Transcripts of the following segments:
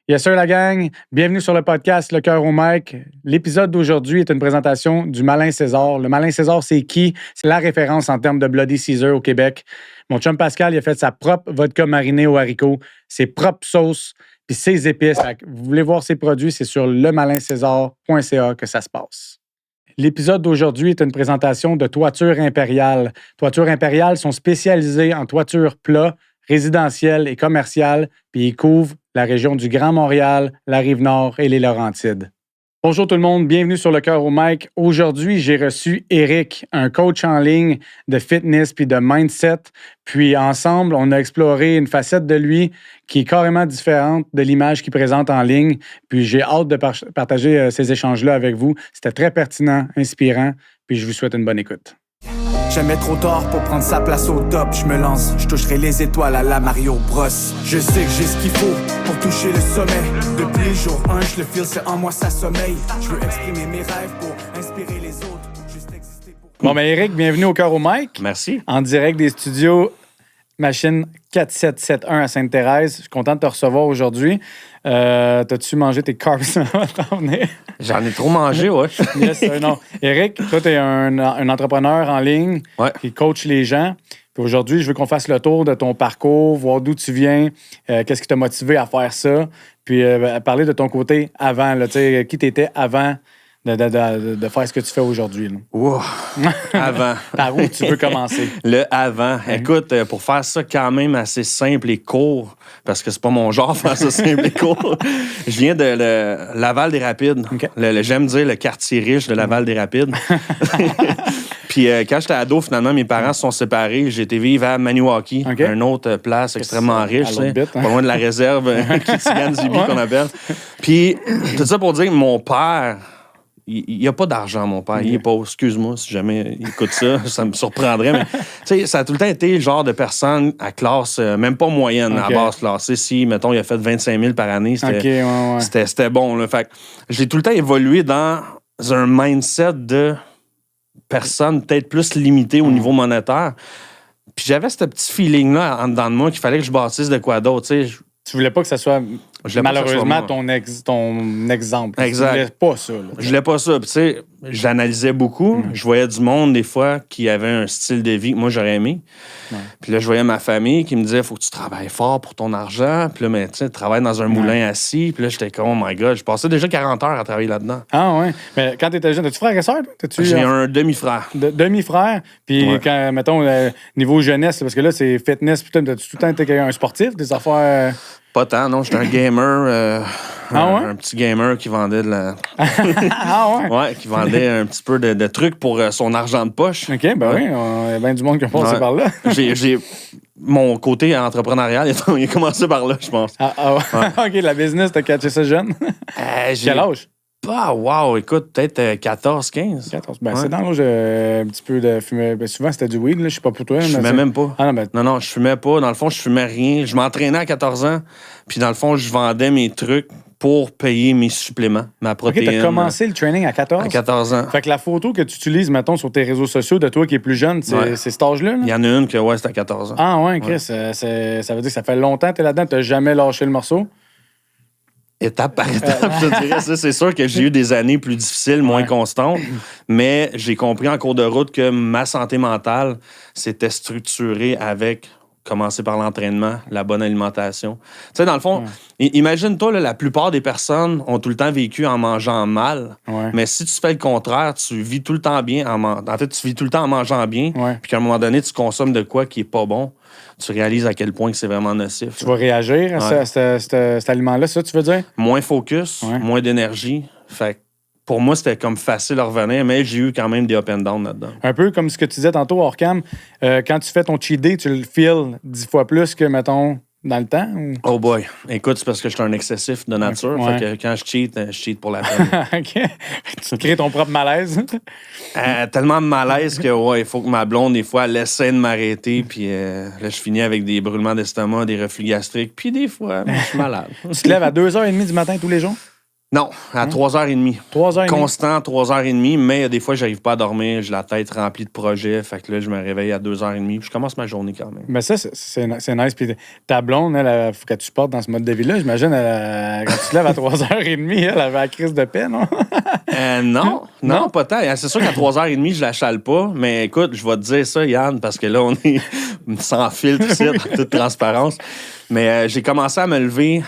Yes sir, la gang. Bienvenue sur le podcast Le Cœur au Mic. L'épisode d'aujourd'hui est une présentation du Malin César. Le Malin César, c'est qui? C'est la référence en termes de Bloody Caesar au Québec. Mon chum Pascal, il a fait sa propre vodka marinée au haricot, ses propres sauces, puis ses épices. Vous voulez voir ses produits, c'est sur lemalincésar.ca que ça se passe. L'épisode d'aujourd'hui est une présentation de Toiture Impériale. Toiture Impériale sont spécialisés en toiture plat, résidentielle et commerciale, puis ils couvrent la région du Grand Montréal, la Rive-Nord et les Laurentides. Bonjour tout le monde, bienvenue sur Le Cœur au Mic. Aujourd'hui, j'ai reçu Eric, un coach en ligne de fitness puis de mindset. Puis ensemble, on a exploré une facette de lui qui est carrément différente de l'image qu'il présente en ligne. Puis j'ai hâte de partager ces échanges-là avec vous. C'était très pertinent, inspirant, puis je vous souhaite une bonne écoute. Jamais trop tard pour prendre sa place au top. Je me lance, je toucherai les étoiles à la Mario Bros. Je sais que j'ai ce qu'il faut pour toucher le sommet. Depuis le jour 1, je le feel, c'est en moi ça sommeille. Je veux exprimer mes rêves pour inspirer les autres. Juste exister pour... Bon, ben Eric, bienvenue au Cœur au Mic. Merci. En direct des studios Machine 4771 à Sainte-Thérèse. Je suis content de te recevoir aujourd'hui. T'as-tu mangé tes carbs avant de venir? J'en ai trop mangé, ouais. Yes, non. Eric, toi, tu es un entrepreneur en ligne qui coach les gens. Puis aujourd'hui, je veux qu'on fasse le tour de ton parcours, voir d'où tu viens, qu'est-ce qui t'a motivé à faire ça, puis parler de ton côté avant, là, qui t'étais avant de faire ce que tu fais aujourd'hui. Wow. Avant. Par où tu veux commencer? Le avant. Écoute, pour faire ça quand même assez simple et court, parce que c'est pas mon genre faire ça simple et court, je viens de Laval-des-Rapides. Okay. J'aime dire le quartier riche de Laval-des-Rapides. Puis quand j'étais ado, finalement, mes parents se sont séparés. J'ai été vivre à Maniwaki, une autre place extrêmement riche, pas loin de la réserve Kitigan-Zibi qu'on appelle. Puis tout ça pour dire que mon père... Il n'y a pas d'argent, mon père. Il est pauvre. Excuse-moi si jamais il écoute ça. Ça me surprendrait. Mais ça a tout le temps été le genre de personne à classe, même pas moyenne, à basse classe. Si, mettons, il a fait 25 000 par année, c'était bon. Là. Fait que j'ai tout le temps évolué dans un mindset de personne peut-être plus limitée au niveau monétaire. Puis j'avais ce petit feeling-là en dedans de moi qu'il fallait que je bâtisse de quoi d'autre. Tu voulais pas que ça soit malheureusement ton exemple. Exact. Tu voulais pas ça. Là. Je voulais pas ça. Puis, tu sais, j'analysais beaucoup. Je voyais du monde, des fois, qui avait un style de vie que moi, j'aurais aimé. Puis là, je voyais ma famille qui me disait, faut que tu travailles fort pour ton argent. Puis là, mais tu sais, travaille dans un moulin assis. Puis là, j'étais comme, oh my God, je passais déjà 40 heures à travailler là-dedans. Ah ouais. Mais quand t'étais jeune, as-tu frère et sœur? J'ai un demi-frère. Demi-frère. Puis quand, mettons, niveau jeunesse, parce que là, c'est fitness. Putain, t'as-tu tout le temps été un sportif, des affaires... Pas tant, non. J'étais un gamer. Un petit gamer qui vendait de la... Ouais, qui vendait un petit peu de trucs pour son argent de poche. OK, ben oui. Il y a bien du monde qui a passé par là. Mon côté entrepreneurial, il a commencé par là, je pense. OK, la business, t'as catché ça jeune? Quel âge? Ah, wow, écoute, peut-être 14, 15. 14. Ben, c'est dans l'âge un petit peu de fumer. Ben, souvent, c'était du weed, là. Je sais pas pour toi. Je fumais même pas. Ah, non, non, je fumais pas. Dans le fond, je fumais rien. Je m'entraînais à 14 ans. Puis, dans le fond, je vendais mes trucs pour payer mes suppléments, ma protéine. OK, t'as commencé le training à 14? À 14 ans. Fait que la photo que tu utilises, mettons, sur tes réseaux sociaux de toi qui est plus jeune, c'est cet âge-là? Là? Il y en a une que, c'est à 14 ans. Ah, ouais, Chris. Ça veut dire que ça fait longtemps que t'es là-dedans. T'as jamais lâché le morceau? Étape par étape, je dirais. Ça, c'est sûr que j'ai eu des années plus difficiles, moins constantes, mais j'ai compris en cours de route que ma santé mentale s'était structurée avec commencer par l'entraînement, la bonne alimentation. Tu sais, dans le fond, imagine-toi, là, la plupart des personnes ont tout le temps vécu en mangeant mal, mais si tu fais le contraire, tu vis tout le temps bien en fait, tu vis tout le temps en mangeant bien, puis qu'à un moment donné, tu consommes de quoi qui est pas bon, tu réalises à quel point que c'est vraiment nocif. Tu vas réagir à cet aliment-là, ça, tu veux dire? Moins focus, moins d'énergie. Fait que pour moi, c'était comme facile à revenir, mais j'ai eu quand même des up and down là-dedans. Un peu comme ce que tu disais tantôt, hors cam, quand tu fais ton cheat day, tu le feels 10 fois plus que, mettons, dans le temps? Ou... Oh boy. Écoute, c'est parce que je suis un excessif de nature. Fait que quand je cheat pour la peine. OK. Tu crées ton propre malaise? Tellement de malaise que, il faut que ma blonde, des fois, elle essaie de m'arrêter. Puis là, je finis avec des brûlements d'estomac, des reflux gastriques. Puis des fois, je suis malade. Tu te lèves à 2h30 du matin tous les jours? Non, à 3h30. 3h30. Constant, 3h30, mais des fois, j'arrive pas à dormir. J'ai la tête remplie de projets. Fait que là, je me réveille à 2h30 puis je commence ma journée quand même. Mais ça, c'est nice. Puis ta blonde, elle, faut que tu portes dans ce mode de vie-là. J'imagine, quand tu te lèves à 3h30, elle avait la crise de paix, non? Non, pas tant. C'est sûr qu'à 3h30, je la chale pas. Mais écoute, je vais te dire ça, Yann, parce que là, on est sans filtre ici, en toute transparence. Mais j'ai commencé à me lever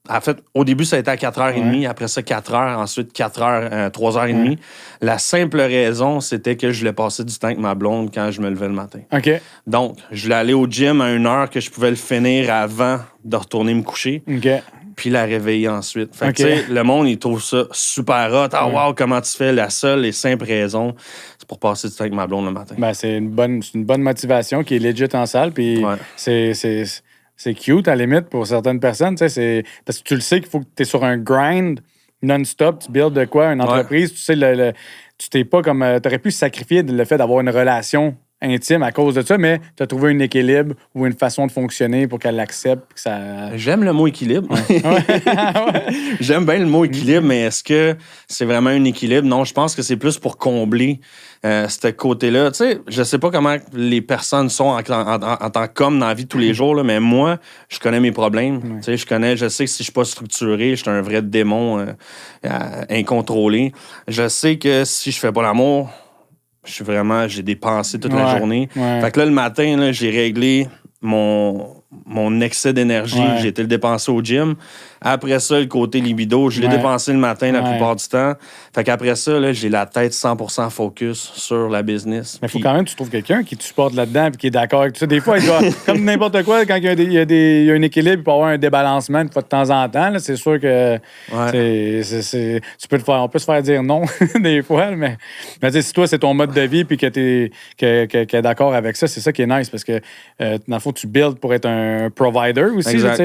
en fait, au début, ça a été à 4h30, après ça, 4h, ensuite 4h, 3h30. Ouais. La simple raison, c'était que je voulais passer du temps avec ma blonde quand je me levais le matin. OK. Donc, je voulais aller au gym à 1h que je pouvais le finir avant de retourner me coucher. OK. Puis la réveiller ensuite. Fait que, tu sais, le monde, il trouve ça super hot. Ah, wow, comment tu fais? La seule et simple raison, c'est pour passer du temps avec ma blonde le matin. Ben, c'est une bonne motivation qui est legit en salle. Puis c'est cute, à la limite, pour certaines personnes. Parce que tu le sais qu'il faut que tu es sur un grind non-stop. Tu builds de quoi? Une entreprise. Tu sais, tu t'es pas comme... tu aurais pu sacrifier le fait d'avoir une relation intime à cause de ça, mais tu as trouvé un équilibre ou une façon de fonctionner pour qu'elle l'accepte. Que ça... J'aime le mot équilibre. J'aime bien le mot équilibre, mais est-ce que c'est vraiment un équilibre? Non, je pense que c'est plus pour combler ce côté-là. Tu sais, je sais pas comment les personnes sont en tant qu'homme dans la vie de tous les jours, là, mais moi, je connais mes problèmes. Tu sais, je sais que si je suis pas structuré, je suis un vrai démon incontrôlé. Je sais que si je fais pas l'amour, j'ai des pensées toute la journée. Ouais. Fait que là, le matin, là, j'ai réglé mon excès d'énergie. Ouais. J'ai été le dépenser au gym. Après ça, le côté libido, je l'ai dépensé le matin la plupart du temps. Fait qu'après ça, là, j'ai la tête 100% focus sur la business. Mais il faut quand même que tu trouves quelqu'un qui te supporte là-dedans et qui est d'accord avec tout ça. Des fois, il doit, comme n'importe quoi, quand il y a un équilibre, il peut y avoir un débalancement une fois de temps en temps. Là, c'est sûr que tu peux on peut se faire dire non des fois. Mais si toi, c'est ton mode de vie et que tu es d'accord avec ça, c'est ça qui est nice parce que dans le fond, tu builds pour être un provider aussi. Là,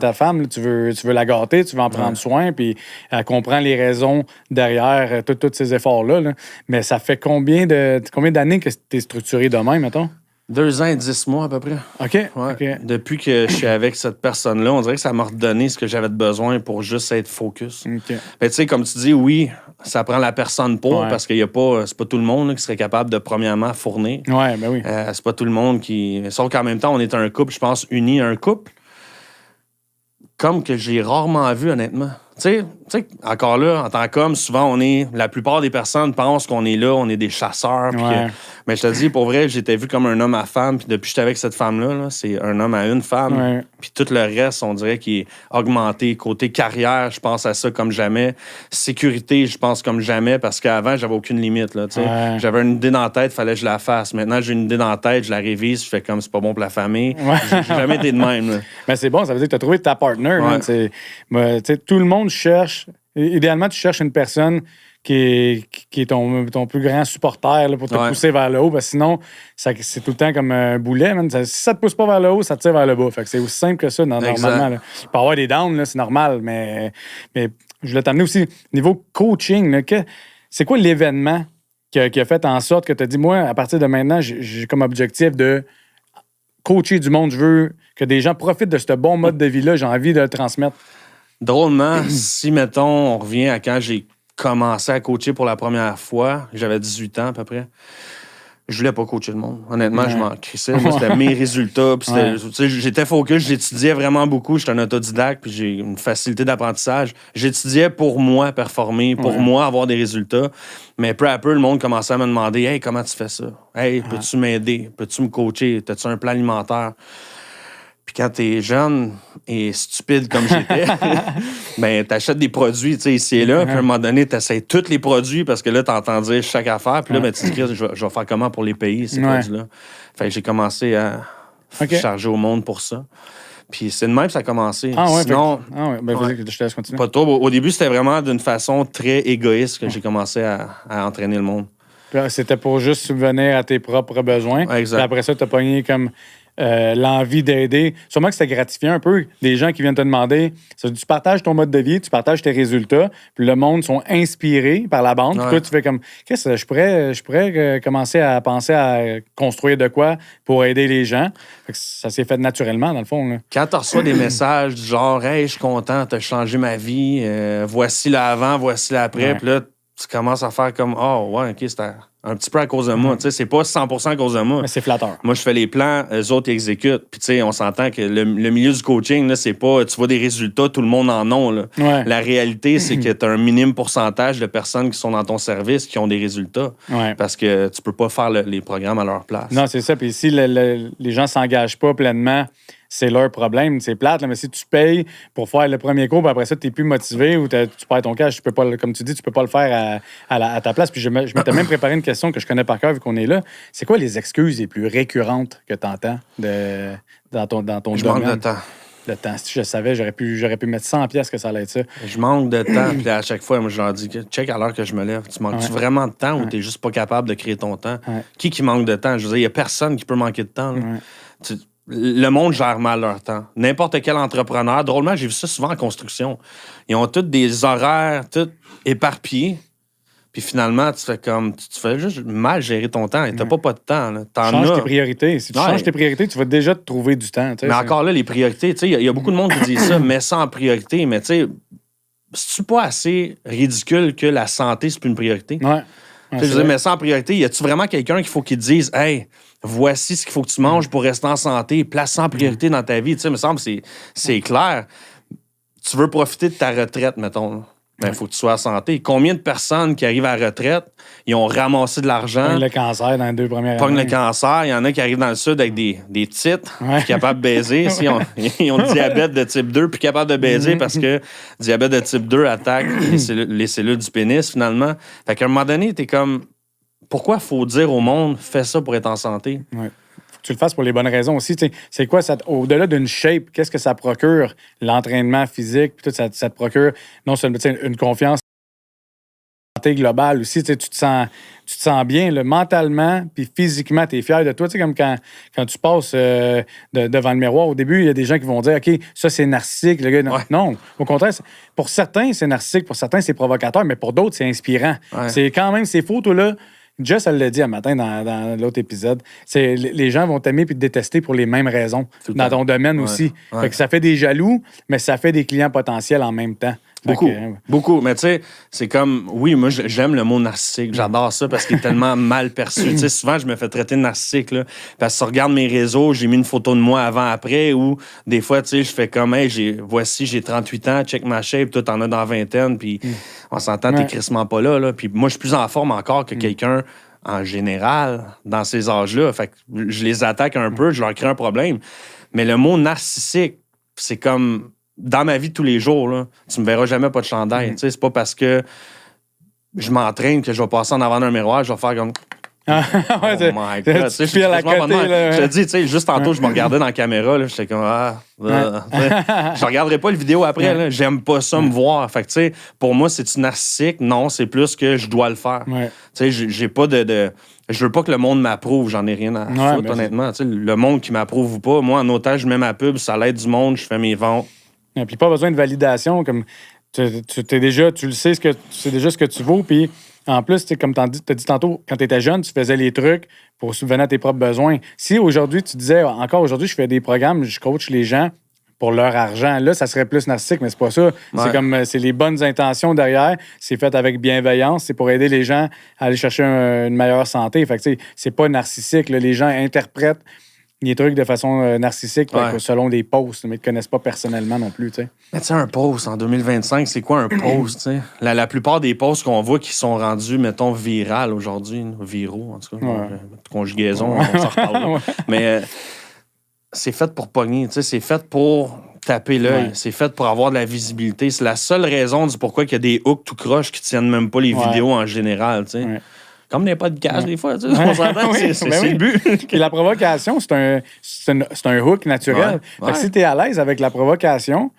ta femme, là, tu veux la gâter, tu veux en prendre soin, puis elle comprend les raisons derrière tous ces efforts-là. Là. Mais ça fait combien d'années que tu es structuré de même, mettons? 2 ans et 10 mois à peu près. OK. Depuis que je suis avec cette personne-là, on dirait que ça m'a redonné ce que j'avais besoin pour juste être focus. Okay. Mais tu sais, comme tu dis, oui, ça prend la personne pour, parce que c'est pas tout le monde là, qui serait capable de, premièrement, fournir. Ouais, ben oui. C'est pas tout le monde qui... Sauf qu'en même temps, on est un couple, je pense, uni, un couple, comme que j'ai rarement vu, honnêtement. Tu sais, encore là, en tant qu'homme, souvent, la plupart des personnes pensent qu'on est là, on est des chasseurs. Mais je te dis, pour vrai, j'étais vu comme un homme à femme. Puis depuis que j'étais avec cette femme-là, là, c'est un homme à une femme. Ouais. Puis tout le reste, on dirait qu'il est augmenté. Côté carrière, je pense à ça comme jamais. Sécurité, je pense comme jamais. Parce qu'avant, j'avais aucune limite. Là, j'avais une idée dans la tête, il fallait que je la fasse. Maintenant, j'ai une idée dans la tête, je la révise, je fais comme c'est pas bon pour la famille. J'ai jamais été de même. Là. Mais c'est bon, ça veut dire que tu as trouvé ta partner. Tout le monde cherche. Idéalement, tu cherches une personne qui est ton plus grand supporter là, pour te pousser vers le haut. Parce que sinon, c'est tout le temps comme un boulet. Man. Si ça te pousse pas vers le haut, ça te tire vers le bas. Fait que c'est aussi simple que ça, normalement. Là. Il peut y avoir des downs, là, c'est normal. Mais je voulais t'amener aussi, niveau coaching, là, c'est quoi l'événement qui a fait en sorte que tu as dit, moi, à partir de maintenant, j'ai comme objectif de coacher du monde. Je veux que des gens profitent de ce bon mode de vie-là. J'ai envie de le transmettre. Drôlement, si, mettons, on revient à quand j'ai commencé à coacher pour la première fois, j'avais 18 ans à peu près, je voulais pas coacher le monde. Honnêtement, je m'en crissais. Moi, c'était mes résultats. J'étais focus, j'étudiais vraiment beaucoup. J'étais un autodidacte, puis j'ai une facilité d'apprentissage. J'étudiais pour moi performer, pour moi avoir des résultats. Mais peu à peu, le monde commençait à me demander « Hey, comment tu fais ça? Hey, peux-tu m'aider? Peux-tu me coacher? T'as-tu un plan alimentaire? » Puis quand t'es jeune et stupide comme j'étais, ben t'achètes des produits, tu sais, ici et là. Puis à un moment donné, t'essayes tous les produits parce que là, t'entends dire chaque affaire. Puis là, ben, tu te dis, je vais faire comment pour les payer, ces produits-là? Fait que j'ai commencé à charger au monde pour ça. Puis c'est de même que ça a commencé. Sinon, vas-y, je te laisse continuer. Pas trop. Au début, c'était vraiment d'une façon très égoïste que j'ai commencé à entraîner le monde. Puis, c'était pour juste subvenir à tes propres besoins. Exact. Puis après ça, t'as pogné comme... l'envie d'aider. Sûrement que c'était gratifiant un peu. Des gens qui viennent te demander, tu partages ton mode de vie, tu partages tes résultats, puis le monde sont inspirés par la bande. Puis toi, tu fais comme, qu'est-ce que je pourrais commencer à penser à construire de quoi pour aider les gens. Fait que ça s'est fait naturellement, dans le fond. Là. Quand tu reçois des messages du genre, hey, je suis content, t'as changé ma vie, voici l'avant, voici l'après, puis là, tu commences à faire comme, oh, ouais, OK, c'était un petit peu à cause de moi. Tu sais, c'est pas 100% à cause de moi. Mais c'est flatteur. Moi, je fais les plans, eux autres, ils exécutent. Puis, tu sais, on s'entend que le milieu du coaching, là, c'est pas, tu vois des résultats, tout le monde en a. Là. Ouais. La réalité, c'est que tu as un minime pourcentage de personnes qui sont dans ton service qui ont des résultats. Ouais. Parce que tu peux pas faire les programmes à leur place. Non, c'est ça. Puis si les gens s'engagent pas pleinement, c'est leur problème. C'est plate, là, mais si tu payes pour faire le premier cours, puis après ça, tu n'es plus motivé ou tu perds ton cash, tu peux pas, comme tu dis, tu peux pas le faire à ta place. Puis je m'étais même préparé une question que je connais par cœur vu qu'on est là. C'est quoi les excuses les plus récurrentes que tu entends dans ton Je domaine? manque de temps. Le temps. Si je savais, j'aurais pu mettre 100$ que ça allait être ça. Je manque de temps. Puis à chaque fois, moi, je leur dis, check à l'heure que je me lève. Tu manques-tu vraiment de temps ou tu n'es juste pas capable de créer ton temps? Ouais. Qui manque de temps? Je veux dire, il n'y a personne qui peut manquer de temps. Là. Le monde gère mal leur temps. N'importe quel entrepreneur, drôlement, j'ai vu ça souvent en construction. Ils ont tous des horaires, tout éparpillés. Puis finalement, tu fais comme. Tu fais juste mal gérer ton temps. Et t'as pas de temps. Là. Change tes priorités. Si tu changes tes priorités, tu vas déjà te trouver du temps. Mais encore là, les priorités, tu sais, il y a beaucoup de monde qui dit ça, mets ça en priorité. Mais tu sais, c'est-tu pas assez ridicule que la santé, c'est plus une priorité? Ouais. Je veux dire, mets ça en priorité. Y a-tu vraiment quelqu'un qu'il faut qu'il te dise, hey, voici ce qu'il faut que tu manges pour rester en santé, place ça en priorité dans ta vie? Tu sais, il me semble que c'est clair. Tu veux profiter de ta retraite, mettons. Il faut que tu sois en santé. Combien de personnes qui arrivent à la retraite, ils ont ramassé de l'argent. Pogne le cancer dans les 2 premières années. Pogne le cancer. Il y en a qui arrivent dans le sud avec des titres, puis capables de baiser. Ils ont diabète de type 2, puis capables de baiser parce que diabète de type 2 attaque les cellules du pénis, finalement. Fait qu'à un moment donné, t'es comme... Pourquoi faut dire au monde, fais ça pour être en santé? Ouais. Faut que tu le fasses pour les bonnes raisons aussi. T'sais, c'est quoi, au-delà d'une shape, qu'est-ce que ça procure, l'entraînement physique, puis tout, ça te procure non seulement une confiance santé globale aussi. Tu te sens bien là, mentalement, puis physiquement, tu es fier de toi. Comme quand tu passes devant le miroir, au début, il y a des gens qui vont dire OK, ça, c'est narcissique. Le gars, non, au contraire, pour certains, c'est narcissique, pour certains, c'est provocateur, mais pour d'autres, c'est inspirant. Ouais. C'est quand même ces photos-là. Jess, elle l'a dit un matin dans l'autre épisode. Les gens vont t'aimer puis te détester pour les mêmes raisons dans ton domaine aussi. Ouais. Fait que ça fait des jaloux, mais ça fait des clients potentiels en même temps. Beaucoup. Mais tu sais, c'est comme... Oui, moi, j'aime le mot narcissique. J'adore ça parce qu'il est tellement mal perçu. Tu sais, souvent, je me fais traiter de narcissique. Là, parce que si tu regardes mes réseaux, j'ai mis une photo de moi avant-après ou des fois, tu sais, je fais comme, hey, j'ai 38 ans, check ma shape, toi, t'en as dans la vingtaine, puis on s'entend, t'es crissement pas là. Puis moi, je suis plus en forme encore que quelqu'un en général dans ces âges-là. Fait que je les attaque un peu, je leur crée un problème. Mais le mot narcissique, c'est comme... Dans ma vie de tous les jours, là, tu me verras jamais pas de chandail. Tu sais, c'est pas parce que je m'entraîne que je vais passer en avant d'un miroir, je vais faire comme... Oh my God. Je te dis, tu sais, juste tantôt, je me regardais dans la caméra, là, j'étais comme... Je regarderai pas le vidéo après, là, j'aime pas ça me voir. Fait que, tu sais, pour moi, c'est-tu narcissique? Non, c'est plus que je dois le faire. Tu sais, j'ai pas de... Je veux pas que le monde m'approuve, j'en ai rien à foutre, honnêtement. Tu sais, le monde qui m'approuve ou pas, moi, en otage, je mets ma pub, ça l'aide du monde, je fais mes ventes. Et puis pas besoin de validation, comme tu le sais, c'est déjà ce que tu vaux, puis en plus, comme tu as dit tantôt, quand tu étais jeune, tu faisais les trucs pour subvenir à tes propres besoins. Si aujourd'hui, tu disais, encore aujourd'hui, je fais des programmes, je coach les gens pour leur argent, là, ça serait plus narcissique, mais c'est pas ça. C'est les bonnes intentions derrière, c'est fait avec bienveillance, c'est pour aider les gens à aller chercher une meilleure santé. Fait que c'est pas narcissique, là, les gens interprètent les trucs de façon narcissique selon des posts, mais ils ne te connaissent pas personnellement non plus. T'sais. Mais tu sais, un post en 2025, c'est quoi un post? T'sais? La plupart des posts qu'on voit qui sont rendus, mettons, virales aujourd'hui, viraux en tout cas, conjugaison, on s'en reparle. Mais c'est fait pour pogner, c'est fait pour taper l'œil, c'est fait pour avoir de la visibilité. C'est la seule raison du pourquoi il y a des hooks tout croche qui tiennent même pas les vidéos en général. Comme des podcasts, des fois, tu sais, on s'entend, c'est le but. Et la provocation, c'est un hook naturel. Fait que si tu es à l'aise avec la provocation,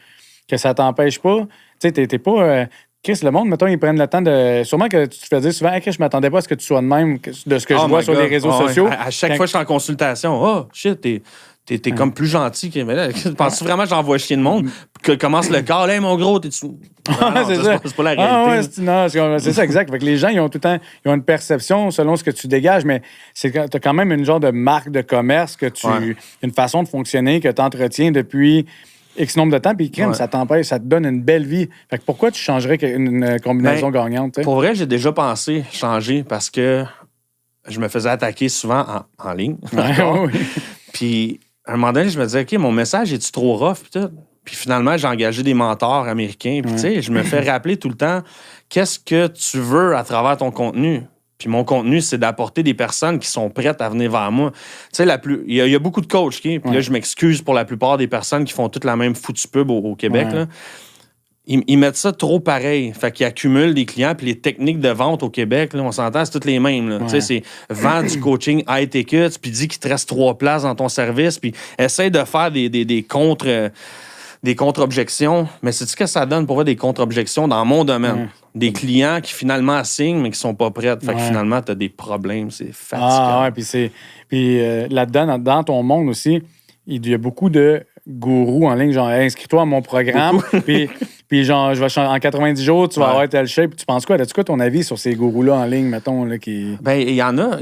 que ça t'empêche pas, tu sais, t'es pas... Chris, le monde, mettons, ils prennent le temps de... Sûrement que tu te fais dire souvent, hey, Chris, je m'attendais pas à ce que tu sois de même de ce que je vois sur les réseaux sociaux. À chaque fois que je suis en consultation, oh, shit, t'es comme plus gentil. Mais là, penses-tu vraiment que j'envoie chier de monde? Que commence le corps, là, mon gros, t'es-tu. C'est pas la réalité. C'est ça, exact. Fait que les gens, ils ont tout le temps une perception selon ce que tu dégages, mais t'as quand même une genre de marque de commerce, une façon de fonctionner que tu entretiens depuis X nombre de temps, puis ça t'empêche, ça te donne une belle vie. Fait que pourquoi tu changerais une combinaison gagnante? T'sais? Pour vrai, j'ai déjà pensé changer parce que je me faisais attaquer souvent en ligne. Oui. Puis, à un moment donné, je me disais, OK, mon message, est-tu trop rough? Puis finalement, j'ai engagé des mentors américains. Puis, tu sais, je me fais rappeler tout le temps, qu'est-ce que tu veux à travers ton contenu? Puis mon contenu, c'est d'apporter des personnes qui sont prêtes à venir vers moi. Tu sais, il y a beaucoup de coachs, puis là, je m'excuse pour la plupart des personnes qui font toute la même foutue pub au Québec, là. Ils mettent ça trop pareil. Fait qu'ils accumulent des clients. Puis les techniques de vente au Québec, là, on s'entend, c'est toutes les mêmes. Là. Tu sais, c'est vendre du coaching high tickets, puis dis qu'il te reste 3 places dans ton service, puis essaye de faire des contre-objections. Mais sais-tu ce que ça donne pour voir des contre-objections dans mon domaine? Des clients qui finalement signent, mais qui sont pas prêts. Fait que finalement, tu as des problèmes. C'est fatigant. Puis là-dedans, dans ton monde aussi, il y a beaucoup de gourous en ligne, genre inscris-toi à mon programme, puis genre je vais en 90 jours, tu vas avoir tel shape. Tu penses quoi? As-tu quoi ton avis sur ces gourous-là en ligne, mettons, là, qui... Ben, il y en a,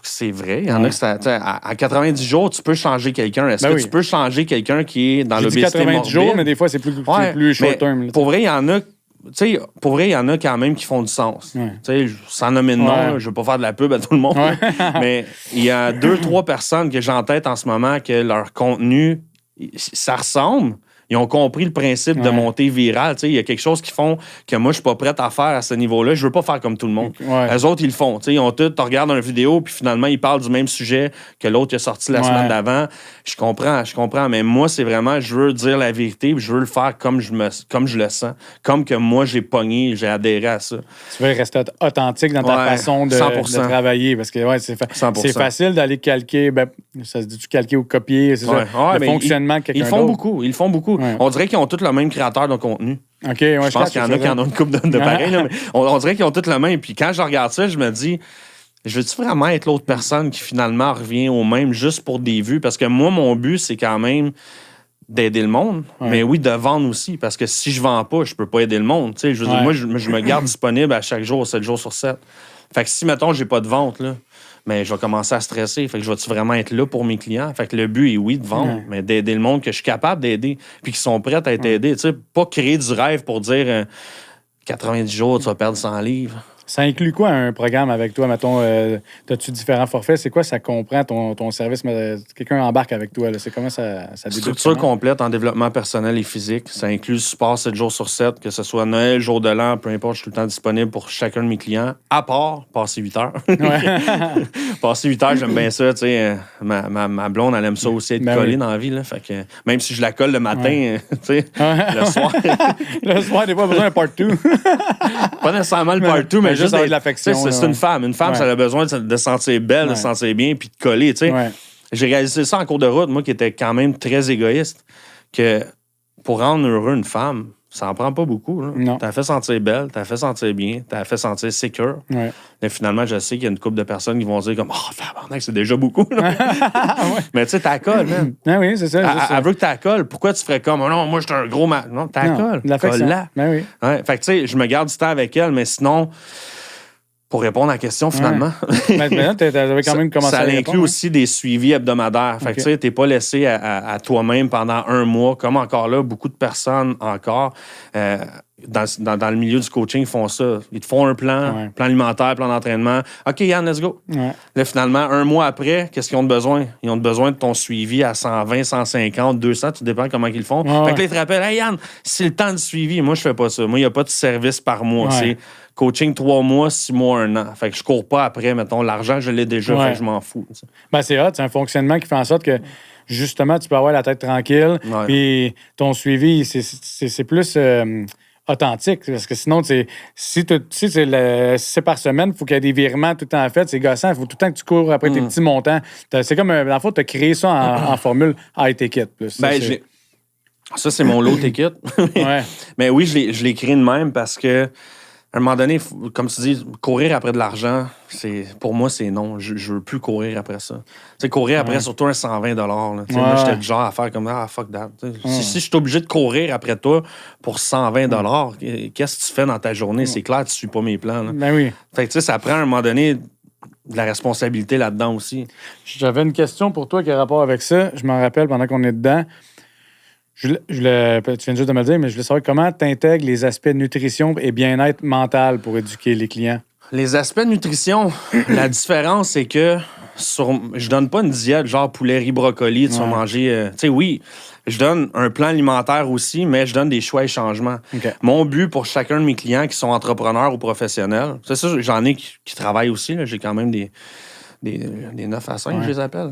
c'est vrai. Il y en a que à 90 jours, tu peux changer quelqu'un. Est-ce que tu peux changer quelqu'un qui est dans l'obésité morbide? 90 jours, mais des fois, c'est plus short term. Pour vrai, il y en a... pour vrai, il y en a quand même qui font du sens. Sans nommer de nom, je veux pas faire de la pub à tout le monde. Mais il y a 2-3 personnes que j'ai en tête en ce moment que leur contenu, ça ressemble. Ils ont compris le principe de montée virale. Il y a quelque chose qu'ils font que moi, je suis pas prête à faire à ce niveau-là. Je veux pas faire comme tout le monde. Eux autres, ils le font. Ils ont tout, tu regardes une vidéo, puis finalement, ils parlent du même sujet que l'autre qui a sorti la semaine d'avant. Je comprends. Mais moi, c'est vraiment, je veux dire la vérité, puis je veux le faire comme je le sens. Comme que moi, j'ai pogné, j'ai adhéré à ça. Tu veux rester authentique dans ta façon de travailler. Parce que c'est facile d'aller calquer, ça se dit-tu calquer ou copier, c'est ça, le fonctionnement de quelqu'un d'autre. Ils font beaucoup. On dirait qu'ils ont tous le même créateur de contenu. Je pense qu'il y en a qui en ont une couple de pareil. Mais on dirait qu'ils ont tous le même. Puis quand je regarde ça, je me dis, je veux-tu vraiment être l'autre personne qui finalement revient au même juste pour des vues? Parce que moi, mon but, c'est quand même d'aider le monde. Mais oui, de vendre aussi. Parce que si je vends pas, je peux pas aider le monde. Je veux dire, moi, je me garde disponible à chaque jour, 7 jours sur 7. Fait que si, mettons, j'ai pas de vente, là, mais je vais commencer à stresser. Fait que je vais-tu vraiment être là pour mes clients? Fait que le but est, oui, de vendre, mais d'aider le monde que je suis capable d'aider, puis qui sont prêts à être aidés. Tu sais, pas créer du rêve pour dire 90 jours, tu vas perdre 100 livres. Ça inclut quoi un programme avec toi? Mettons, as-tu différents forfaits? C'est quoi ça comprend ton service? Quelqu'un embarque avec toi. Là. C'est comment ça débute? Structure complète en développement personnel et physique. Ça inclut le support 7 jours sur 7, que ce soit Noël, jour de l'an, peu importe, je suis tout le temps disponible pour chacun de mes clients, à part passer 8 heures. Passer 8 heures, j'aime bien ça. Ma blonde, elle aime ça aussi, être collée dans la vie. Là, fait que, même si je la colle le matin, le soir. Le soir, des fois, besoin d'un part 2. Pas nécessairement le part 2, mais juste de l'affection. C'est une femme. Une femme, ça a besoin de se sentir belle, de se sentir bien, puis de coller. J'ai réalisé ça en cours de route, moi, qui était quand même très égoïste, que pour rendre heureux une femme, ça en prend pas beaucoup. T'as fait sentir belle, t'as fait sentir bien, t'as fait sentir sécure. Mais finalement, je sais qu'il y a une couple de personnes qui vont dire comme « Oh, c'est déjà beaucoup. » Mais tu sais, t'as colle, man. Oui, c'est ça. Elle veut que t'as colle. Pourquoi tu ferais comme « Oh non, moi, je suis un gros mal. » Non, t'as colle. Colle-la. Fait que tu sais, je me garde du temps avec elle, mais sinon... Pour répondre à la question, finalement. Maintenant, tu avais quand même commencé à répondre. Ça inclut aussi des suivis hebdomadaires. Fait que tu sais, t'es pas laissé à toi-même pendant un mois. Comme encore là, beaucoup de personnes encore dans le milieu du coaching font ça. Ils te font un plan, plan alimentaire, plan d'entraînement. OK, Yann, let's go. Là, finalement, un mois après, qu'est-ce qu'ils ont besoin? Ils ont besoin de ton suivi à 120, 150, 200. Tu dépends comment ils le font. Fait que là, ils te rappellent, hey Yann, c'est le temps de suivi. Moi, je fais pas ça. Moi, il n'y a pas de service par mois. C'est coaching 3 mois, 6 mois, 1 an. Fait que je cours pas après, mettons, l'argent, je l'ai déjà, fait que je m'en fous. C'est hot, c'est un fonctionnement qui fait en sorte que, justement, tu peux avoir la tête tranquille, puis ton suivi, c'est plus authentique, parce que sinon, si c'est par semaine, il faut qu'il y ait des virements tout le temps faits, c'est gossant, il faut tout le temps que tu cours après tes petits montants. C'est comme, dans le fond, tu as créé ça en formule high ticket. Ça, c'est mon low ticket. Mais oui, je l'ai créé de même parce que À un moment donné, comme tu dis, courir après de l'argent, pour moi, c'est non. Je veux plus courir après ça. Tu sais, courir après surtout un 120 là. Moi, j'étais du genre à faire comme fuck that. Si je suis obligé de courir après toi pour 120 qu'est-ce que tu fais dans ta journée? C'est clair, tu suis pas mes plans. Là. Ben oui. Fait que tu sais, ça prend à un moment donné de la responsabilité là-dedans aussi. J'avais une question pour toi qui a rapport avec ça. Je m'en rappelle pendant qu'on est dedans. Tu viens juste de me le dire, mais je voulais savoir comment tu intègres les aspects de nutrition et bien-être mental pour éduquer les clients. Les aspects de nutrition, la différence, c'est que je donne pas une diète genre poulet, riz, brocoli, tu vas manger... tu sais, oui, je donne un plan alimentaire aussi, mais je donne des choix et changements. Okay. Mon but pour chacun de mes clients qui sont entrepreneurs ou professionnels, c'est ça, j'en ai qui travaillent aussi. Là, j'ai quand même des 9 à 5, je les appelle.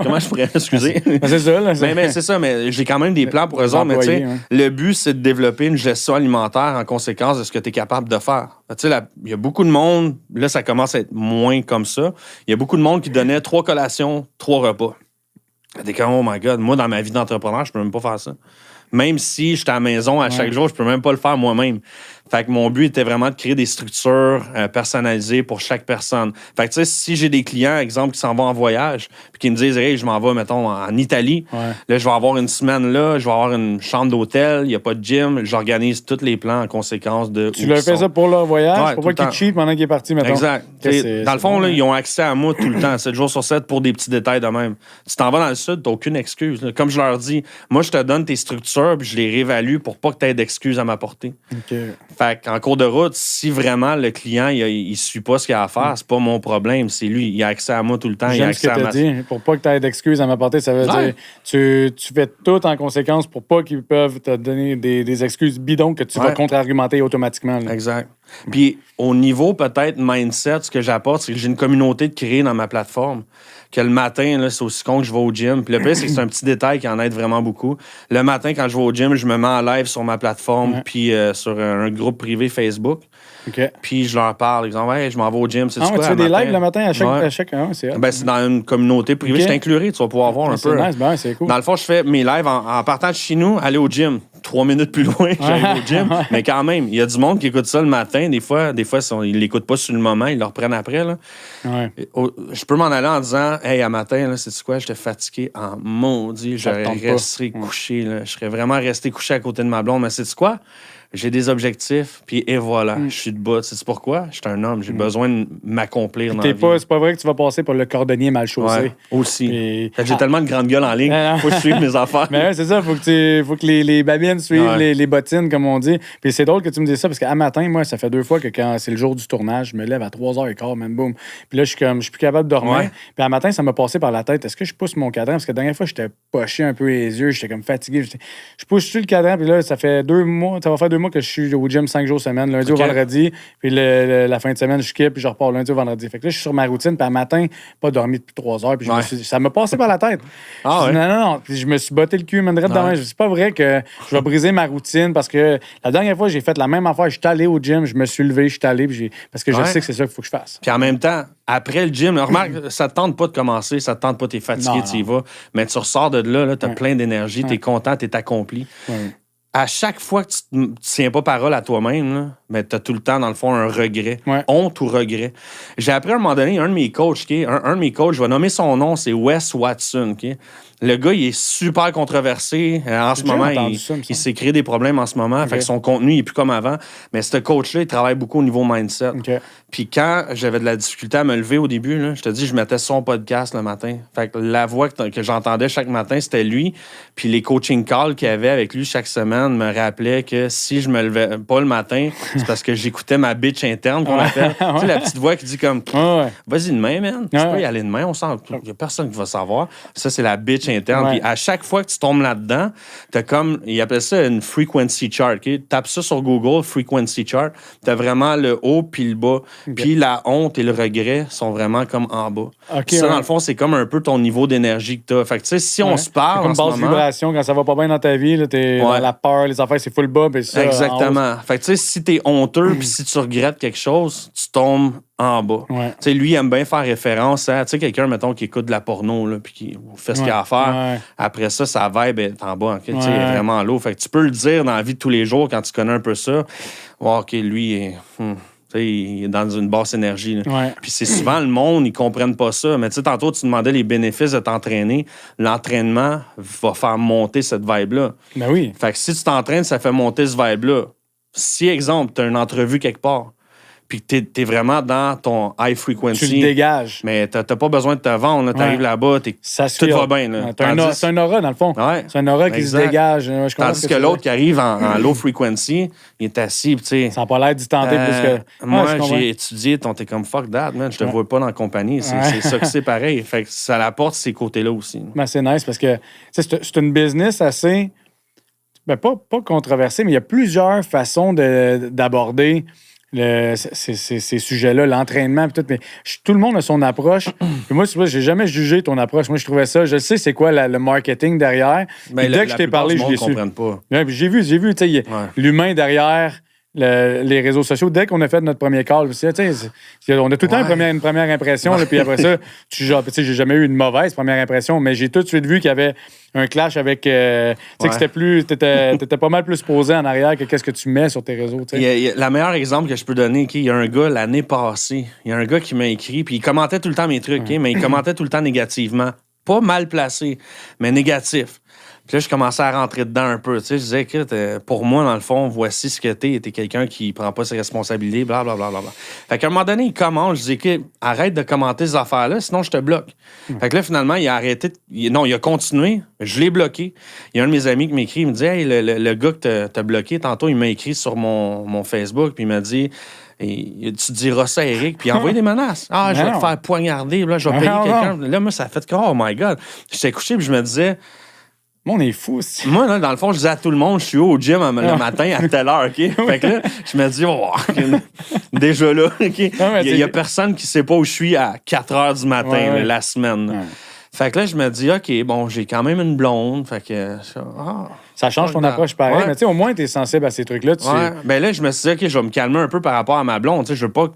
Comment je pourrais excuser? C'est ça, là. Mais c'est ça, mais j'ai quand même des plans pour eux autres. Mais tu sais, le but, c'est de développer une gestion alimentaire en conséquence de ce que tu es capable de faire. Tu sais, il y a beaucoup de monde, là, ça commence à être moins comme ça. Il y a beaucoup de monde qui donnait 3 collations, 3 repas. T'es comme, oh my God, moi, dans ma vie d'entrepreneur, je peux même pas faire ça. Même si j'étais à la maison à chaque jour, je peux même pas le faire moi-même. Fait que mon but était vraiment de créer des structures personnalisées pour chaque personne. Fait que tu sais, si j'ai des clients, exemple, qui s'en vont en voyage, puis qui me disent, hey, je m'en vais, mettons, en Italie, là, je vais avoir une semaine là, je vais avoir une chambre d'hôtel, il n'y a pas de gym, j'organise tous les plans en conséquence de. Tu leur fais ça pour leur voyage, pour pas qu'ils cheatent pendant qu'ils est parti, mettons. Exact. Dans le fond, là, ils ont accès à moi tout le temps, 7 jours sur 7 pour des petits détails de même. Tu t'en vas dans le sud, t'as aucune excuse. Là. Comme je leur dis, moi, je te donne tes structures, puis je les réévalue pour pas que tu aies d'excuses à m'apporter. Okay. Fait qu'en cours de route, si vraiment le client il suit pas ce qu'il a à faire, c'est pas mon problème, c'est lui. Il a accès à moi tout le temps. J'aime ce que tu as dit. Pour pas que tu aies d'excuses à m'apporter, ça veut dire tu fais tout en conséquence pour pas qu'ils peuvent te donner des excuses bidons que tu vas contre-argumenter automatiquement. Là. Exact. Puis au niveau peut-être mindset, ce que j'apporte, c'est que j'ai une communauté de créer dans ma plateforme. Que le matin, là, c'est aussi con que je vais au gym. Puis le pire, c'est que c'est un petit détail qui en aide vraiment beaucoup. Le matin, quand je vais au gym, je me mets en live sur ma plateforme puis sur un groupe privé Facebook. Okay. Puis je leur parle, exemple, hey, je m'en vais au gym. C'est tu fais des lives le matin à chaque c'est dans une communauté privée. Je t'inclurai, tu vas pouvoir voir un peu. Nice, ben, c'est cool. Dans le fond, je fais mes lives en partant de chez nous, aller au gym. 3 minutes plus loin, j'arrive au gym. Mais quand même, il y a du monde qui écoute ça le matin. Des fois ils l'écoutent pas sur le moment, ils le reprennent après. Là. Ouais. Je peux m'en aller en disant, hey, à matin, là, sais-tu quoi, j'étais fatigué en maudit. J'aurais resté couché. Là. Je serais vraiment resté couché à côté de ma blonde. Mais sais-tu quoi? J'ai des objectifs, puis et voilà, je suis debout. Sais-tu pourquoi? Je suis un homme, j'ai besoin de m'accomplir dans la vie. C'est pas vrai que tu vas passer pour le cordonnier mal chaussé. Ouais, aussi. J'ai tellement de grandes gueules en ligne, faut que je suive mes affaires. Mais ouais, c'est ça, faut que les babines suivent les bottines, comme on dit. Puis c'est drôle que tu me dises ça, parce qu'à matin, moi, ça fait 2 fois que quand c'est le jour du tournage, je me lève à 3h15, même boum. Puis là, je suis plus capable de dormir. Ouais. Puis à matin, ça m'a passé par la tête. Est-ce que je pousse mon cadran? Parce que la dernière fois, j'étais poché un peu les yeux, j'étais comme fatigué. Je pousse-tu le cadran? Puis là, ça fait 2 mois, ça va faire 2 mois que je suis au gym 5 jours semaine, lundi au vendredi. Puis la fin de semaine, je skip, puis je repars lundi au vendredi. Fait que là, je suis sur ma routine, puis à matin, pas dormi depuis 3 heures. Puis ça m'a passé par la tête. Non. Puis je me suis botté le cul, man, direct dans. C'est pas vrai que je vais briser ma routine parce que la dernière fois, j'ai fait la même affaire. Je suis allé au gym, je me suis levé, je suis allé, parce que je sais que c'est ça qu'il faut que je fasse. Puis en même temps, après le gym, remarque, ça te tente pas de commencer, ça te tente pas, t'es fatigué, tu y vas, mais tu ressors de là, t'as plein d'énergie, t'es content, t'es accompli. À chaque fois que tu ne tiens pas parole à toi-même, tu as tout le temps, dans le fond, un regret. Honte ou regret. J'ai appris à un moment donné, un de mes coachs, un de mes coachs, je vais nommer son nom, c'est Wes Watson. Le gars, il est super controversé. En ce moment, il s'est créé des problèmes en ce moment. Fait que son contenu il est plus comme avant. Mais ce coach-là, il travaille beaucoup au niveau mindset. Puis quand j'avais de la difficulté à me lever au début, là, je te dis, je mettais son podcast le matin. Fait que la voix que j'entendais chaque matin, c'était lui. Puis les coaching calls qu'il y avait avec lui chaque semaine me rappelaient que si je me levais pas le matin, c'est parce que j'écoutais ma bitch interne qu'on appelle. Tu sais, la petite voix qui dit comme, vas-y demain, man. Tu peux y aller demain. Il n'y a personne qui va savoir. Ça, c'est la bitch interne. Puis à chaque fois que tu tombes là-dedans, t'as comme, ils appellent ça une frequency chart. Tape ça sur Google, frequency chart. T'as vraiment le haut puis le bas. Puis la honte et le regret sont vraiment comme en bas. Ça, dans le fond, c'est comme un peu ton niveau d'énergie que t'as. Fait que tu sais, si on se parle comme en ce moment... basse vibration, quand ça va pas bien dans ta vie, là, t'es dans la peur, les affaires, c'est full bas. Ça, exactement. Fait que tu sais, si t'es honteux, puis si tu regrettes quelque chose, tu tombes en bas. Ouais. Tu sais, lui, il aime bien faire référence à, tu sais, quelqu'un, mettons, qui écoute de la porno, là, puis qui fait ce qu'il a à faire. Ouais. Après ça, sa vibe est en bas, okay? Tu sais, il est vraiment lourd. Fait que tu peux le dire dans la vie de tous les jours quand tu connais un peu ça. Oh, OK, lui, il est dans une basse énergie. Ouais. Puis c'est souvent le monde, ils comprennent pas ça. Mais tu sais, tantôt, tu demandais les bénéfices de t'entraîner. L'entraînement va faire monter cette vibe-là. Ben oui. Fait que si tu t'entraînes, ça fait monter ce vibe-là. Si, exemple, tu as une entrevue quelque part, puis que tu es vraiment dans ton high frequency. Tu le dégages. Mais tu n'as pas besoin de te vendre. Tu arrives là-bas, tout va bien. Là. C'est un aura, dans le fond. Ouais, c'est un aura qui se dégage. Tandis que l'autre qui arrive en low frequency, il est assis. Ça n'a pas l'air d'y tenter plus que... Moi, j'ai étudié, t'es comme fuck that, man. Je te vois pas dans la compagnie. C'est ça que c'est pareil. Fait que ça apporte ces côtés-là aussi. Ben, c'est nice parce que c'est une business assez... Ben, pas controversée, mais il y a plusieurs façons d'aborder... ces sujets-là, l'entraînement, tout, mais tout le monde a son approche. Puis moi, j'ai jamais jugé ton approche. Moi, je trouvais ça, je sais c'est quoi le marketing derrière. Ben, dès que je t'ai parlé, je l'ai su. Pas. Ouais, j'ai vu, l'humain derrière les réseaux sociaux. Dès qu'on a fait notre premier call, on a tout le temps une première impression, là, puis après ça, j'ai jamais eu une mauvaise première impression, mais j'ai tout de suite vu qu'il y avait un clash avec... que t'étais pas mal plus posé en arrière que qu'est-ce que tu mets sur tes réseaux. Le meilleur exemple que je peux donner, il y a un gars l'année passée, il y a un gars qui m'a écrit, puis il commentait tout le temps mes trucs, mais il commentait tout le temps négativement. Pas mal placé, mais négatif. Puis là, je commençais à rentrer dedans un peu. Tu sais, je disais, écoute, pour moi, dans le fond, voici ce que t'es. T'es quelqu'un qui prend pas ses responsabilités, blablabla. Fait qu'à un moment donné, il commente. Je dis, écoute, arrête de commenter ces affaires-là, sinon je te bloque. Fait que là, finalement, il a arrêté. Il a continué. Je l'ai bloqué. Il y a un de mes amis qui m'écrit. Il me dit, hey, le gars que t'as bloqué, tantôt, il m'a écrit sur mon Facebook. Puis il m'a dit, tu diras ça à Eric. Puis il a envoyé des menaces. Ah, je vais te faire poignarder. Là, je vais payer quelqu'un. Là, moi, ça a fait que, oh my God. J'étais couché, puis je me disais, on est fous aussi. Moi, là, dans le fond, je disais à tout le monde, je suis au gym le matin à telle heure, OK? Fait que là, je me dis, déjà là, OK? Il y a personne qui sait pas où je suis à 4 heures du matin, la semaine. Ouais. Fait que là, je me dis, OK, bon, j'ai quand même une blonde. Fait que ça change ton approche pareil. Mais tu sais, au moins, tu es sensible à ces trucs-là. Ben là, je me suis dit, OK, je vais me calmer un peu par rapport à ma blonde. Tu sais, je veux pas...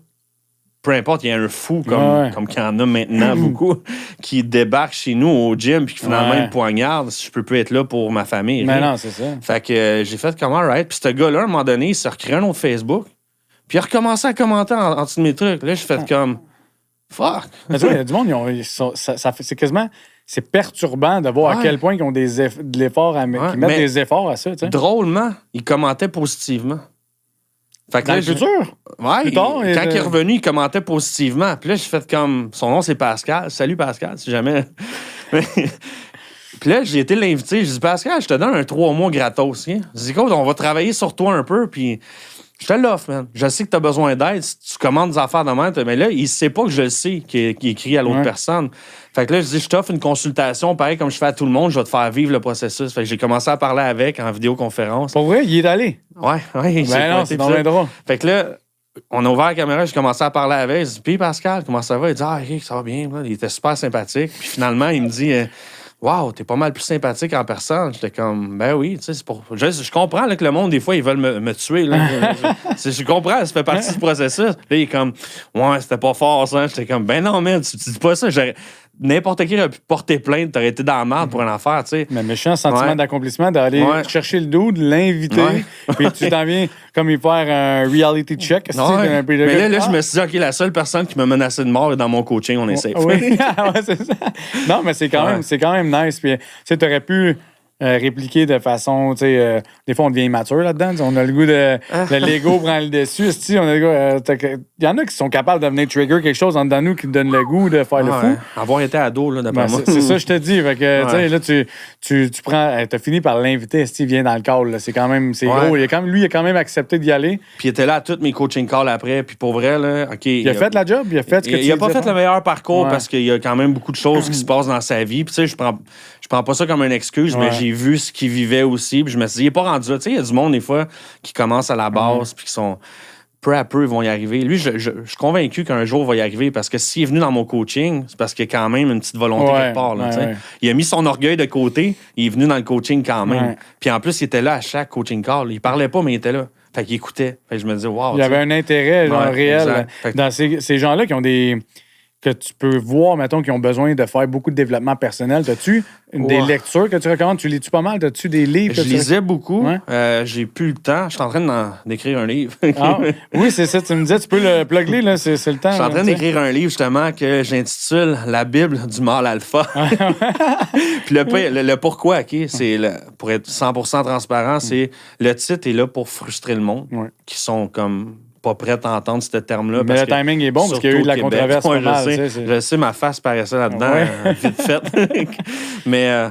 Peu importe, il y a un fou comme qu'il y en a maintenant beaucoup qui débarque chez nous au gym puis finalement il me poignarde. Je peux plus être là pour ma famille. Mais non, c'est ça. Fait que j'ai fait comme right. Puis ce gars-là, à un moment donné, il s'est recréé un autre Facebook. Puis il a recommencé à commenter en dessous de mes trucs. Là, j'ai fait comme fuck. Mais tu vois, il y a du monde, c'est quasiment... C'est perturbant de voir à quel point ils ont de l'effort qu'ils mettent des efforts à ça. T'sais. Drôlement, il commentait positivement. Fait que dans le futur? Ouais, plus tard, quand il est revenu, il commentait positivement. Puis là, j'ai fait comme... Son nom, c'est Pascal. Salut, Pascal, si jamais... Puis là, j'ai été l'invité. J'ai dit, Pascal, je te donne un 3 mois gratos. Hein? J'ai dit, écoute, on va travailler sur toi un peu, puis je te l'offre, man. Je sais que tu as besoin d'aide. Si tu commandes des affaires de même, mais là, il sait pas que je le sais qu'il écrit à l'autre personne. Fait que là, je dis, je t'offre une consultation, pareil comme je fais à tout le monde, je vais te faire vivre le processus. Fait que j'ai commencé à parler avec en vidéoconférence. Pour vrai, il est allé? Ouais. Ben non, c'est bien drôle. Fait que là, on a ouvert la caméra, j'ai commencé à parler avec. Je dis, puis Pascal, comment ça va? Il dit, Eric, ça va bien. Il était super sympathique. Puis finalement, il me dit, wow, t'es pas mal plus sympathique en personne. J'étais comme, ben oui, tu sais, c'est pour. Je comprends là, que le monde, des fois, ils veulent me tuer. Là. je comprends, ça fait partie du processus. Là, il est comme, ouais, c'était pas fort, ça. J'étais comme, ben non, man, tu dis pas ça. N'importe qui aurait pu porter plainte, t'aurais été dans la merde pour une affaire, tu sais. Mais méchant sentiment d'accomplissement d'aller chercher le dude, l'inviter, puis tu t'en viens comme il faire un reality check. Mais là, je me suis dit, OK, la seule personne qui m'a menacé de mort est dans mon coaching, on est safe. Oui, c'est ça. Non, mais c'est quand même nice. Puis, tu sais, t'aurais pu répliquer de façon, tu sais, des fois on devient immature là-dedans. On a le goût de l'ego prend le dessus. Il y en a qui sont capables de venir trigger quelque chose en dedans nous qui donne le goût de faire le fou. Avoir été ado, là, d'après moi. C'est ça, je te dis. Fait que, tu sais, là, tu prends, t'as fini par l'inviter, il vient dans le call. C'est quand même, c'est gros. Lui, il a quand même accepté d'y aller. Puis il était là à tous mes coaching calls après. Puis pour vrai, là, OK. Il a fait la job, il a fait ce que tu Il a pas fait le meilleur parcours parce qu'il y a quand même beaucoup de choses qui se passent dans sa vie. Puis tu sais, je prends pas ça comme une excuse, mais j'ai vu ce qu'il vivait aussi. Puis je me suis dit, il est pas rendu là. Tu sais, il y a du monde, des fois, qui commence à la base, puis qui sont peu à peu, ils vont y arriver. Lui, je suis convaincu qu'un jour, il va y arriver parce que s'il est venu dans mon coaching, c'est parce qu'il y a quand même une petite volonté quelque part. Là, il a mis son orgueil de côté, il est venu dans le coaching quand même. Puis en plus, il était là à chaque coaching call. Il parlait pas, mais il était là. Fait qu'il écoutait. Fait que je me disais, wow. Il y avait un intérêt réel dans ces gens-là qui ont que tu peux voir, mettons, qui ont besoin de faire beaucoup de développement personnel. As-tu des lectures que tu recommandes? Tu lis-tu pas mal? As-tu des livres? Je lisais beaucoup. Ouais. J'ai plus le temps. Je suis en train d'écrire un livre. Oui, c'est ça. Tu me disais, tu peux le plugger, là. C'est le temps. Je suis en train d'écrire un livre, justement, que j'intitule La Bible du mâle alpha. Puis le pourquoi, OK? C'est pour être 100% transparent, c'est le titre est là pour frustrer le monde, qui sont comme pas prêts à entendre ce terme-là. Mais le timing est bon parce qu'il y a eu de la controverse. Je sais, ma face paraissait là-dedans, vite fait. Mais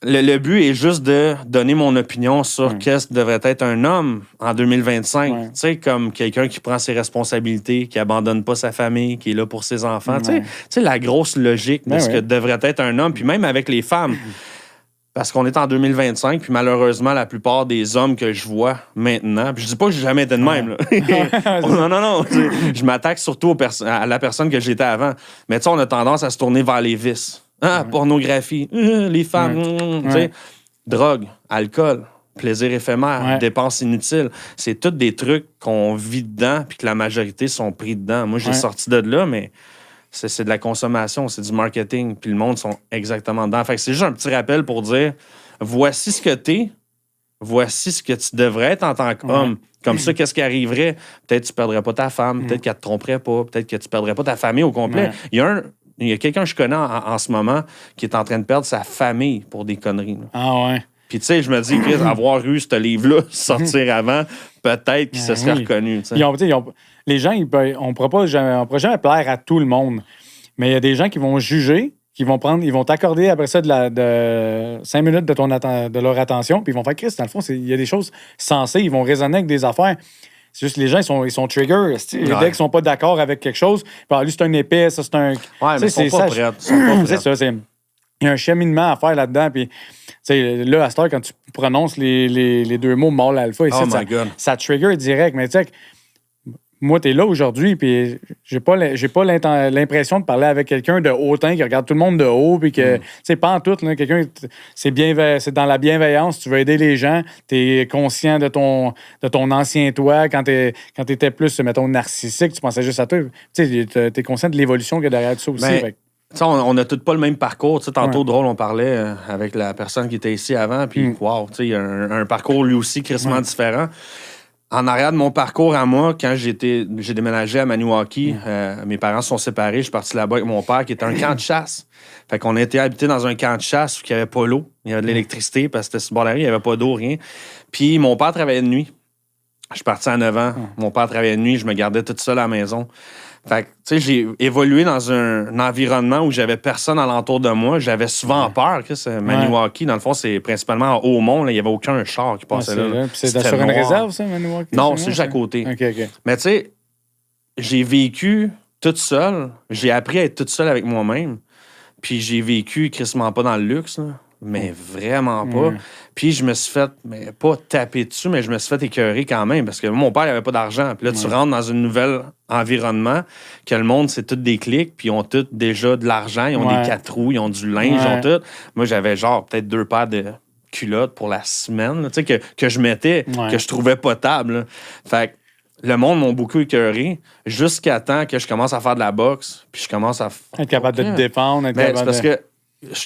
le but est juste de donner mon opinion sur qu'est-ce que devrait être un homme en 2025. Tu sais, comme quelqu'un qui prend ses responsabilités, qui abandonne pas sa famille, qui est là pour ses enfants. Tu sais, la grosse logique de ce que devrait être un homme. Puis même avec les femmes. Parce qu'on est en 2025, puis malheureusement, la plupart des hommes que je vois maintenant, puis je dis pas que j'ai jamais été de même, là. Non. Je m'attaque surtout à la personne que j'étais avant. Mais tu sais, on a tendance à se tourner vers les vices. Pornographie, les femmes, tu sais, drogue, alcool, plaisir éphémère, dépenses inutiles. C'est tous des trucs qu'on vit dedans, puis que la majorité sont pris dedans. Moi, j'ai sorti de là, mais... C'est de la consommation, c'est du marketing, puis le monde sont exactement dedans. Fait que c'est juste un petit rappel pour dire, voici ce que t'es, voici ce que tu devrais être en tant qu'homme. Comme ça, qu'est-ce qui arriverait? Peut-être que tu perdrais pas ta femme, peut-être qu'elle te tromperait pas, peut-être que tu perdrais pas ta famille au complet. Il y a quelqu'un que je connais en ce moment qui est en train de perdre sa famille pour des conneries. Là. Ah ouais. Puis tu sais, je me dis, Chris, avoir eu ce livre-là, sortir avant, peut-être qu'il se serait reconnu. Les gens, on ne pourra jamais plaire à tout le monde. Mais il y a des gens qui vont juger, ils vont t'accorder après ça de 5 minutes de leur attention, puis ils vont faire Chris, dans le fond, il y a des choses sensées, ils vont raisonner avec des affaires. C'est juste les gens, ils sont triggers. Dès qu'ils ne sont pas d'accord avec quelque chose, lui, c'est un épais, ça, c'est un. Ouais, mais ils sont pas prêts. C'est ça, il y a un cheminement à faire là-dedans. Puis, là, à cette heure, quand tu prononces les deux mots mâle alpha, ça trigger direct. Mais tu sais, moi, t'es là aujourd'hui, puis j'ai pas l'impression de parler avec quelqu'un de hautain qui regarde tout le monde de haut, puis que, tu sais, pas en tout, là, quelqu'un, c'est dans la bienveillance, tu veux aider les gens, t'es conscient de ton ancien toi, quand t'étais plus, mettons, narcissique, tu pensais juste à toi, tu sais, t'es conscient de l'évolution qu'il y a derrière tout ça aussi. On n'a tous pas le même parcours. Tantôt, drôle, on parlait avec la personne qui était ici avant, puis wow, il y a un parcours lui aussi crissement différent. En arrière de mon parcours à moi, quand j'ai déménagé à Maniwaki, mes parents se sont séparés. Je suis parti là-bas avec mon père, qui était un camp de chasse. Fait qu'on a été habité dans un camp de chasse où il n'y avait pas l'eau. Il y avait de l'électricité parce que c'était sur le bord de la rue, il n'y avait pas d'eau, rien. Puis mon père travaillait de nuit. Je suis parti à 9 ans. Mon père travaillait de nuit, je me gardais toute seule à la maison. Fait que, tu sais, j'ai évolué dans un environnement où j'avais personne alentour de moi. J'avais souvent peur que Maniwaki, dans le fond, c'est principalement en Haut-Mont. Il n'y avait aucun char qui passait là. C'est sur une réserve, ça, Maniwaki? Non, c'est juste à côté. OK. Mais tu sais, j'ai vécu toute seule. J'ai appris à être toute seule avec moi-même. Puis j'ai vécu crissement pas dans le luxe, là. Mais vraiment pas. Puis je me suis fait, mais pas taper dessus, mais je me suis fait écœurer quand même parce que mon père, il avait pas d'argent. Puis là, tu rentres dans un nouvel environnement que le monde, c'est tout des clics, puis ils ont tous déjà de l'argent, ils ont des 4 roues, ils ont du linge, ils ont tout. Moi, j'avais genre peut-être 2 paires de culottes pour la semaine, tu sais, que je mettais, que je trouvais potable. Là. Fait que le monde m'a beaucoup écœuré jusqu'à temps que je commence à faire de la boxe, puis je commence à... Être capable de te défendre. C'est parce que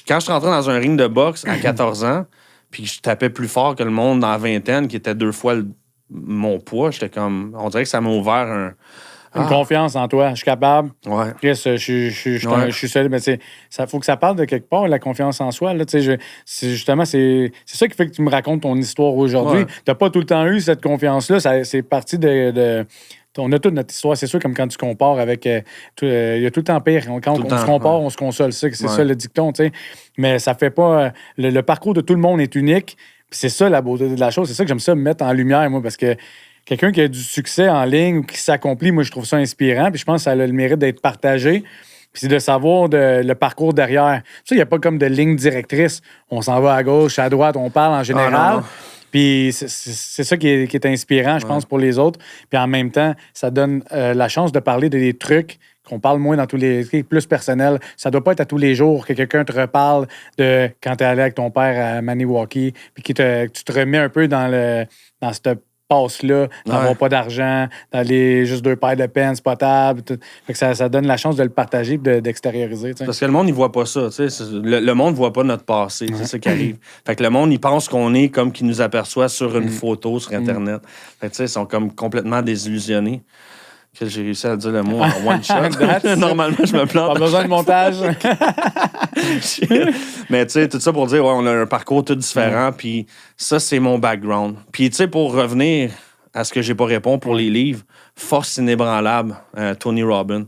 quand je suis rentré dans un ring de boxe à 14 ans, puis je tapais plus fort que le monde dans la vingtaine, qui était 2 fois mon poids, j'étais comme... On dirait que ça m'a ouvert une confiance en toi. Je suis capable. Ouais. Chris, je suis seul. Mais il faut que ça parle de quelque part, la confiance en soi. Là, c'est ça qui fait que tu me racontes ton histoire aujourd'hui. Ouais. Tu n'as pas tout le temps eu cette confiance-là. C'est parti de on a toute notre histoire. C'est sûr, comme quand tu compares avec... il y a tout le temps pire. Quand on se compare, on se console. C'est ça le dicton. T'sais. Mais ça fait pas... Le parcours de tout le monde est unique. C'est ça, la beauté de la chose. C'est ça que j'aime ça me mettre en lumière, moi, parce que quelqu'un qui a du succès en ligne ou qui s'accomplit, moi, je trouve ça inspirant. Puis je pense que ça a le mérite d'être partagé. Puis c'est de savoir le parcours derrière. Ça, il n'y a pas comme de ligne directrice. On s'en va à gauche, à droite, on parle en général. Non. Puis c'est ça qui est inspirant, je pense, pour les autres. Puis en même temps, ça donne la chance de parler des trucs qu'on parle moins dans tous les trucs plus personnels. Ça doit pas être à tous les jours que quelqu'un te reparle de quand tu es allé avec ton père à Maniwaki, puis tu te remets un peu dans cette passe-là, d'avoir pas d'argent, d'aller juste 2 paires de pens potables. Tout. Fait que ça donne la chance de le partager et d'extérioriser. T'sais. Parce que le monde, il voit pas ça. Le monde ne voit pas notre passé. C'est ça qui arrive. Fait que le monde, il pense qu'on est comme qu'il nous aperçoit sur une photo sur Internet. Fait que, ils sont comme complètement désillusionnés. Que j'ai réussi à dire le mot en one shot. Normalement, je me plante. Pas besoin de montage. Mais tu sais, tout ça pour dire, on a un parcours tout différent. Puis ça, c'est mon background. Puis tu sais, pour revenir à ce que j'ai pas répondu pour les livres, Force inébranlable, Tony Robbins.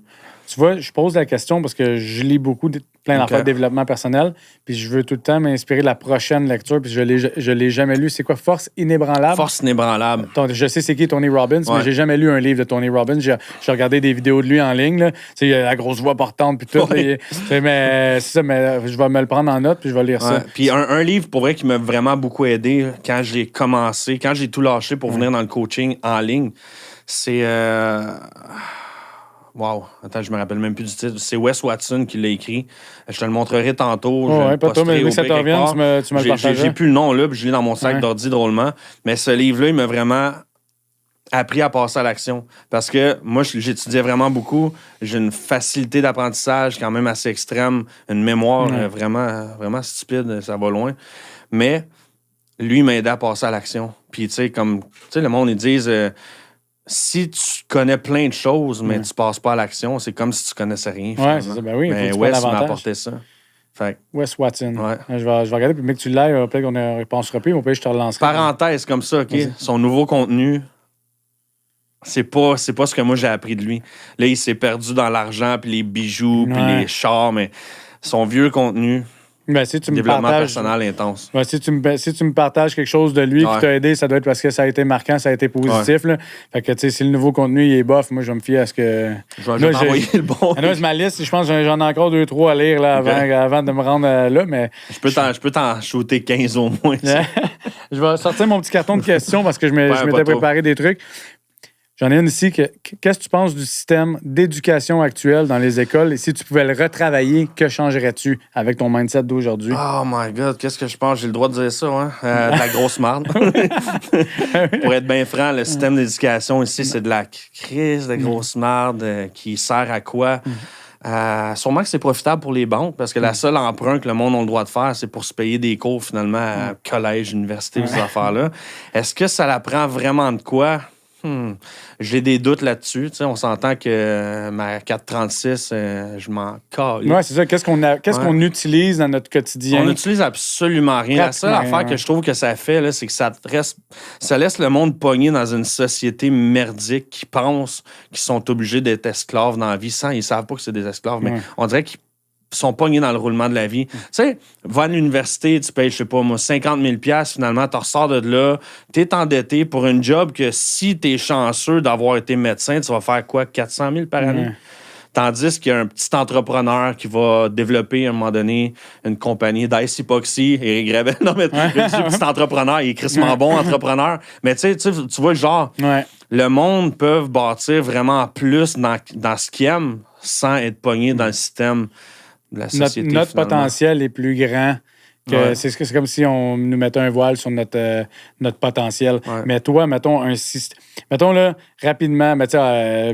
Tu vois, je pose la question parce que je lis beaucoup plein d'affaires de développement personnel, puis je veux tout le temps m'inspirer de la prochaine lecture, puis je l'ai jamais lu. C'est quoi, Force inébranlable? Force inébranlable. Je sais c'est qui Tony Robbins, mais j'ai jamais lu un livre de Tony Robbins. J'ai regardé des vidéos de lui en ligne, là. Tu sais, il a la grosse voix portante, puis tout. Mais c'est ça, mais je vais me le prendre en note, puis je vais lire ça. Puis un livre, pour vrai, qui m'a vraiment beaucoup aidé quand j'ai commencé, quand j'ai tout lâché pour venir dans le coaching en ligne, c'est... Wow, attends, je me rappelle même plus du titre. C'est Wes Watson qui l'a écrit. Je te le montrerai tantôt. Pas toi, mais ça te revient, tu me le partages. J'ai plus le nom là, puis je l'ai dans mon sac d'ordi drôlement. Mais ce livre-là, il m'a vraiment appris à passer à l'action. Parce que moi, j'étudiais vraiment beaucoup. J'ai une facilité d'apprentissage quand même assez extrême, une mémoire vraiment stupide, ça va loin. Mais lui, il m'a aidé à passer à l'action. Puis, tu sais, le monde, ils disent... si tu connais plein de choses, mais tu passes pas à l'action, c'est comme si tu connaissais rien. Oui, c'est ça. Ben oui, mais Wes m'a apporté ça. Fait. Wes Watson. Ouais. Je vais regarder, puis mais que tu l'aies, peut-être qu'on ne repensera plus, mais je te relancerai. Parenthèse comme ça, OK? Son nouveau contenu, c'est pas ce que moi j'ai appris de lui. Là, il s'est perdu dans l'argent, puis les bijoux, puis les chars, mais son vieux contenu... Ben, si tu me développement partages, personnel intense. Ben, si tu me partages quelque chose de lui qui t'a aidé, ça doit être parce que ça a été marquant, ça a été positif. Là. Fait que, tu sais, si le nouveau contenu il est bof, moi, je vais me fier à ce que... Je vais t'envoyer le bon. C'est ma liste. Je pense que j'en ai encore 2-3 à lire là, avant de me rendre là, mais... Je peux t'en shooter 15 au moins. Je vais sortir mon petit carton de questions parce que je m'étais préparé des trucs. J'en ai une ici. Qu'est-ce que tu penses du système d'éducation actuel dans les écoles? Et si tu pouvais le retravailler, que changerais-tu avec ton mindset d'aujourd'hui? Oh my God, qu'est-ce que je pense? J'ai le droit de dire ça, hein? De la grosse marde. Pour être bien franc, le système d'éducation ici, c'est de la crise de grosse marde qui sert à quoi? Sûrement que c'est profitable pour les banques parce que la seule emprunt que le monde a le droit de faire, c'est pour se payer des cours finalement à collège, université, ces affaires-là. Est-ce que ça la prend vraiment de quoi? J'ai des doutes là-dessus. Tu sais, on s'entend que ma 436, je m'en cale. Oui, c'est ça. Qu'est-ce qu'on utilise dans notre quotidien? On n'utilise absolument rien. La seule affaire que je trouve que ça fait, là, c'est que ça laisse le monde pogné dans une société merdique qui pense qu'ils sont obligés d'être esclaves dans la vie sans ils savent pas que c'est des esclaves, mais on dirait qu'ils sont pognés dans le roulement de la vie. Tu sais, va à l'université, tu payes, je sais pas moi, 50 000 $, finalement, tu ressors de là, tu es endetté pour un job que si tu es chanceux d'avoir été médecin, tu vas faire quoi, 400 000 par année? Tandis qu'il y a un petit entrepreneur qui va développer à un moment donné une compagnie d'ice époxy, Éric Gravel. Non, mais le petit entrepreneur, il est crissement bon entrepreneur. Mais tu vois le genre, le monde peut bâtir vraiment plus dans ce qu'il aime sans être pogné dans le système. Notre potentiel est plus grand. C'est comme si on nous mettait un voile sur notre potentiel. Mais toi, mettons un système. Mettons là, rapidement,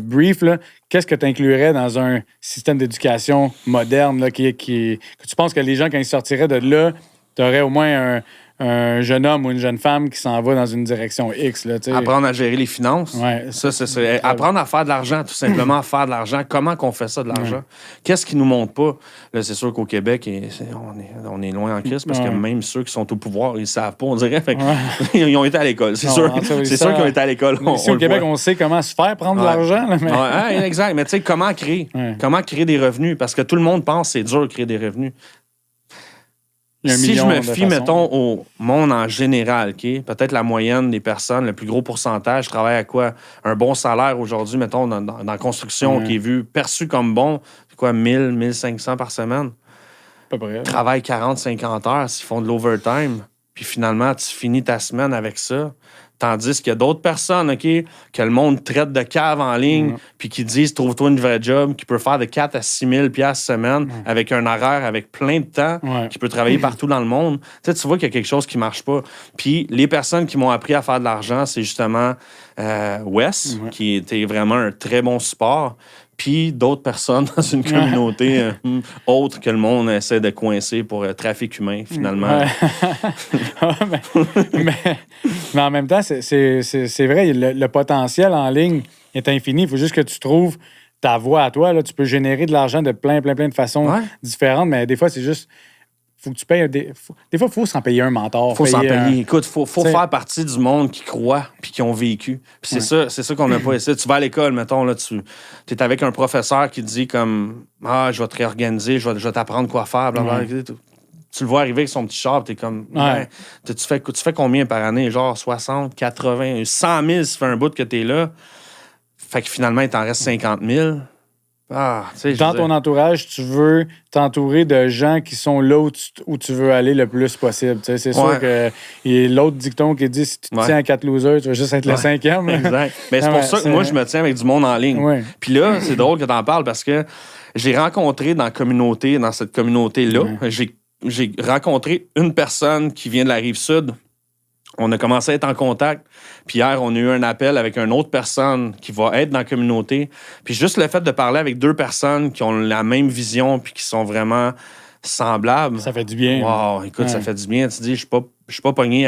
brief, là, qu'est-ce que tu inclurais dans un système d'éducation moderne là, que tu penses que les gens, quand ils sortiraient de là, tu aurais au moins un jeune homme ou une jeune femme qui s'en va dans une direction X. Là, apprendre à gérer les finances. Ça, c'est apprendre à faire de l'argent, tout simplement, à faire de l'argent. Comment qu'on fait ça, de l'argent? Qu'est-ce qui nous montre pas? Là, c'est sûr qu'au Québec, on est loin en crise parce que même ceux qui sont au pouvoir, ils savent pas, on dirait. Fait ils ont été à l'école, c'est sûr. C'est sûr qu'ils ont été à l'école. Ici, au Québec, on sait comment se faire prendre de l'argent. Là, mais... exact. Mais tu sais, comment créer? Comment créer des revenus? Parce que tout le monde pense que c'est dur de créer des revenus. Si je me fie, mettons, au monde en général, OK? Peut-être la moyenne des personnes, le plus gros pourcentage, travaille à quoi? Un bon salaire aujourd'hui, mettons, dans la construction, qui est perçu comme bon, c'est quoi, 1000, 1500 par semaine? À peu près. Travaille 40, 50 heures s'ils font de l'overtime. Puis finalement, tu finis ta semaine avec ça. Tandis qu'il y a d'autres personnes, OK, que le monde traite de cave en ligne, puis qui disent, trouve-toi une vraie job, qui peut faire de 4 à 6 000 $ semaine, avec un horaire, avec plein de temps, qui peut travailler partout dans le monde. Tu vois qu'il y a quelque chose qui marche pas. Puis les personnes qui m'ont appris à faire de l'argent, c'est justement Wes, qui était vraiment un très bon support. Puis d'autres personnes dans une communauté autre que le monde essaie de coincer pour trafic humain, finalement. Mais en même temps, c'est vrai, le potentiel en ligne est infini. Il faut juste que tu trouves ta voie à toi. Là. Tu peux générer de l'argent de plein de façons différentes, mais des fois, c'est juste... Faut que tu payes des fois, il faut s'en payer un mentor. Faut s'en payer. Écoute, faut faire partie du monde qui croit puis qui ont vécu. Puis c'est ça qu'on n'a pas essayé. Tu vas à l'école, mettons, là, tu es avec un professeur qui te dit comme « Ah, je vais te réorganiser, je vais t'apprendre quoi faire. » Tu le vois arriver avec son petit char, tu es comme « Tu fais combien par année? Genre 60, 80, 100 000 si tu fais un bout que tu es là. » Fait que finalement, il t'en reste 50 000. Dans ton entourage, tu veux t'entourer de gens qui sont là où tu veux aller le plus possible. C'est sûr que y a l'autre dicton qui dit si tu te tiens à 4 losers, tu vas juste être le 5e. Exact. Mais c'est pour ça que moi, je me tiens avec du monde en ligne. Puis là, c'est drôle que tu en parles parce que j'ai rencontré dans cette communauté-là, j'ai rencontré une personne qui vient de la Rive-Sud. On a commencé à être en contact. Puis hier, on a eu un appel avec une autre personne qui va être dans la communauté. Puis juste le fait de parler avec 2 personnes qui ont la même vision puis qui sont vraiment semblables. Ça fait du bien. Wow, écoute, ça fait du bien. Tu dis, je suis pas pogné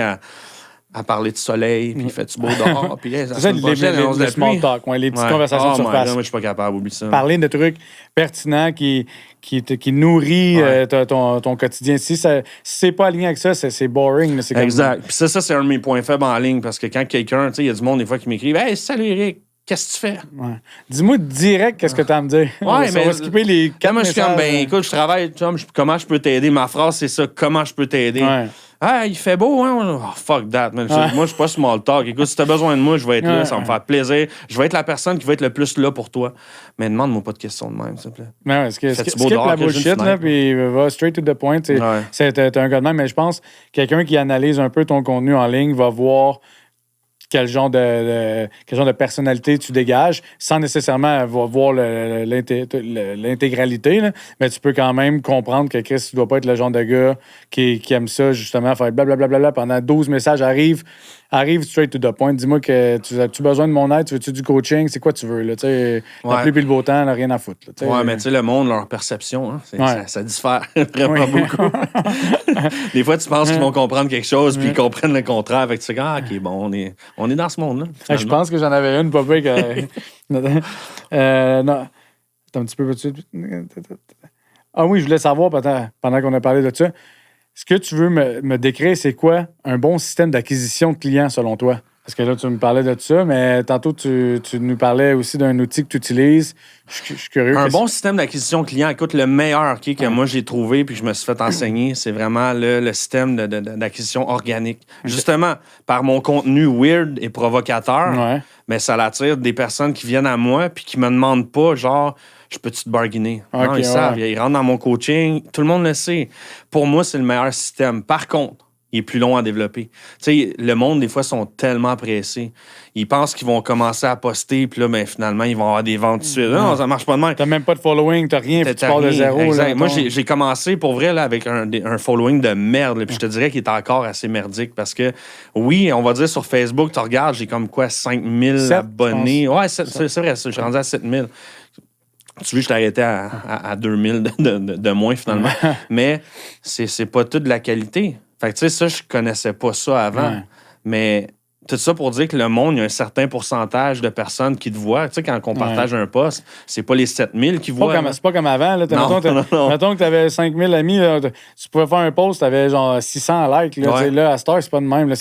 à parler de soleil, puis fait-tu beau dehors, puis c'est ça, les small talk, les petites conversations de surface. Moi, je suis pas capable, oublie ça. Parler de trucs pertinents qui nourrit ton quotidien. Si c'est pas aligné avec ça, c'est boring. C'est exact. Puis ça, c'est un de mes points faibles en ligne, parce que quand quelqu'un, tu sais, il y a du monde des fois qui m'écrit « Hey, salut Eric, qu'est-ce que tu fais? » Dis-moi direct qu'est-ce que tu as à me dire. Ouais, mais on va skipper les 4 moi, je suis comme, écoute, je travaille, comment je peux t'aider? Ma phrase, c'est ça, comment je peux t'aider? Ah, il fait beau, hein? Oh, fuck that, man. Moi, je suis pas small talk. Écoute, si t'as besoin de moi, je vais être là, ça va me faire plaisir. Je vais être la personne qui va être le plus là pour toi. Mais demande-moi pas de questions de même, s'il te plaît. Non, skip la bullshit, là, puis va straight to the point. T'es un gars de même, mais je pense que quelqu'un qui analyse un peu ton contenu en ligne va voir quel genre de personnalité tu dégages, sans nécessairement voir l'intégralité. Là. Mais tu peux quand même comprendre que Chris, tu dois pas être le genre de gars qui aime ça, justement, faire blablabla pendant 12 messages arrive straight to the point. Dis-moi que as-tu besoin de mon aide, tu veux-tu du coaching, c'est quoi tu veux, là, la pluie puis le beau temps, là, rien à foutre. Là, mais tu sais, le monde, leur perception, hein, ça diffère vraiment beaucoup. Des fois, tu penses qu'ils vont comprendre quelque chose, puis ils comprennent le contraire, fait que tu sais, OK, bon, on est dans ce monde-là. Je pense que j'en avais une, pas pire que... non, attends un petit peu, Ah oui, je voulais savoir, pendant qu'on a parlé de ça, ce que tu veux me décrire, c'est quoi un bon système d'acquisition de clients selon toi? Parce que là, tu me parlais de ça, mais tantôt, tu nous parlais aussi d'un outil que tu utilises. Je suis curieux. Un bon système d'acquisition client, écoute, le meilleur que moi j'ai trouvé puis je me suis fait enseigner, c'est vraiment le système d'acquisition organique. Justement, par mon contenu weird et provocateur, mais ça l'attire des personnes qui viennent à moi puis qui me demandent pas, genre, je peux-tu te bargainer? Non, ils savent, ils rentrent dans mon coaching, tout le monde le sait. Pour moi, c'est le meilleur système. Par contre, il est plus long à développer. Tu sais, le monde, des fois, sont tellement pressés. Ils pensent qu'ils vont commencer à poster, puis là, ben, finalement, ils vont avoir des ventes tout de suite. Non, ça marche pas de même. T'as même pas de following, t'as rien, puis tu pars de zéro. Exact. Là, moi, j'ai commencé, pour vrai, là, avec un following de merde, là, puis je te dirais qu'il est encore assez merdique, parce que, oui, on va dire sur Facebook, tu regardes, j'ai comme quoi, 5000 abonnés. Ouais, c'est vrai, je suis rendu à 7000. Tu vois, je t'ai arrêté à 2000 de moins, finalement. Mais c'est pas tout de la qualité. Fait que, tu sais, ça, je connaissais pas ça avant. Mais tout ça pour dire que le monde, il y a un certain pourcentage de personnes qui te voient. Tu sais, quand on partage un post, c'est pas les 7000 qui voient. C'est pas comme avant. Là. Mettons que tu avais 5000 amis, là, tu pouvais faire un post, tu avais genre 600 likes. Là, là à cette heure, c'est pas de même.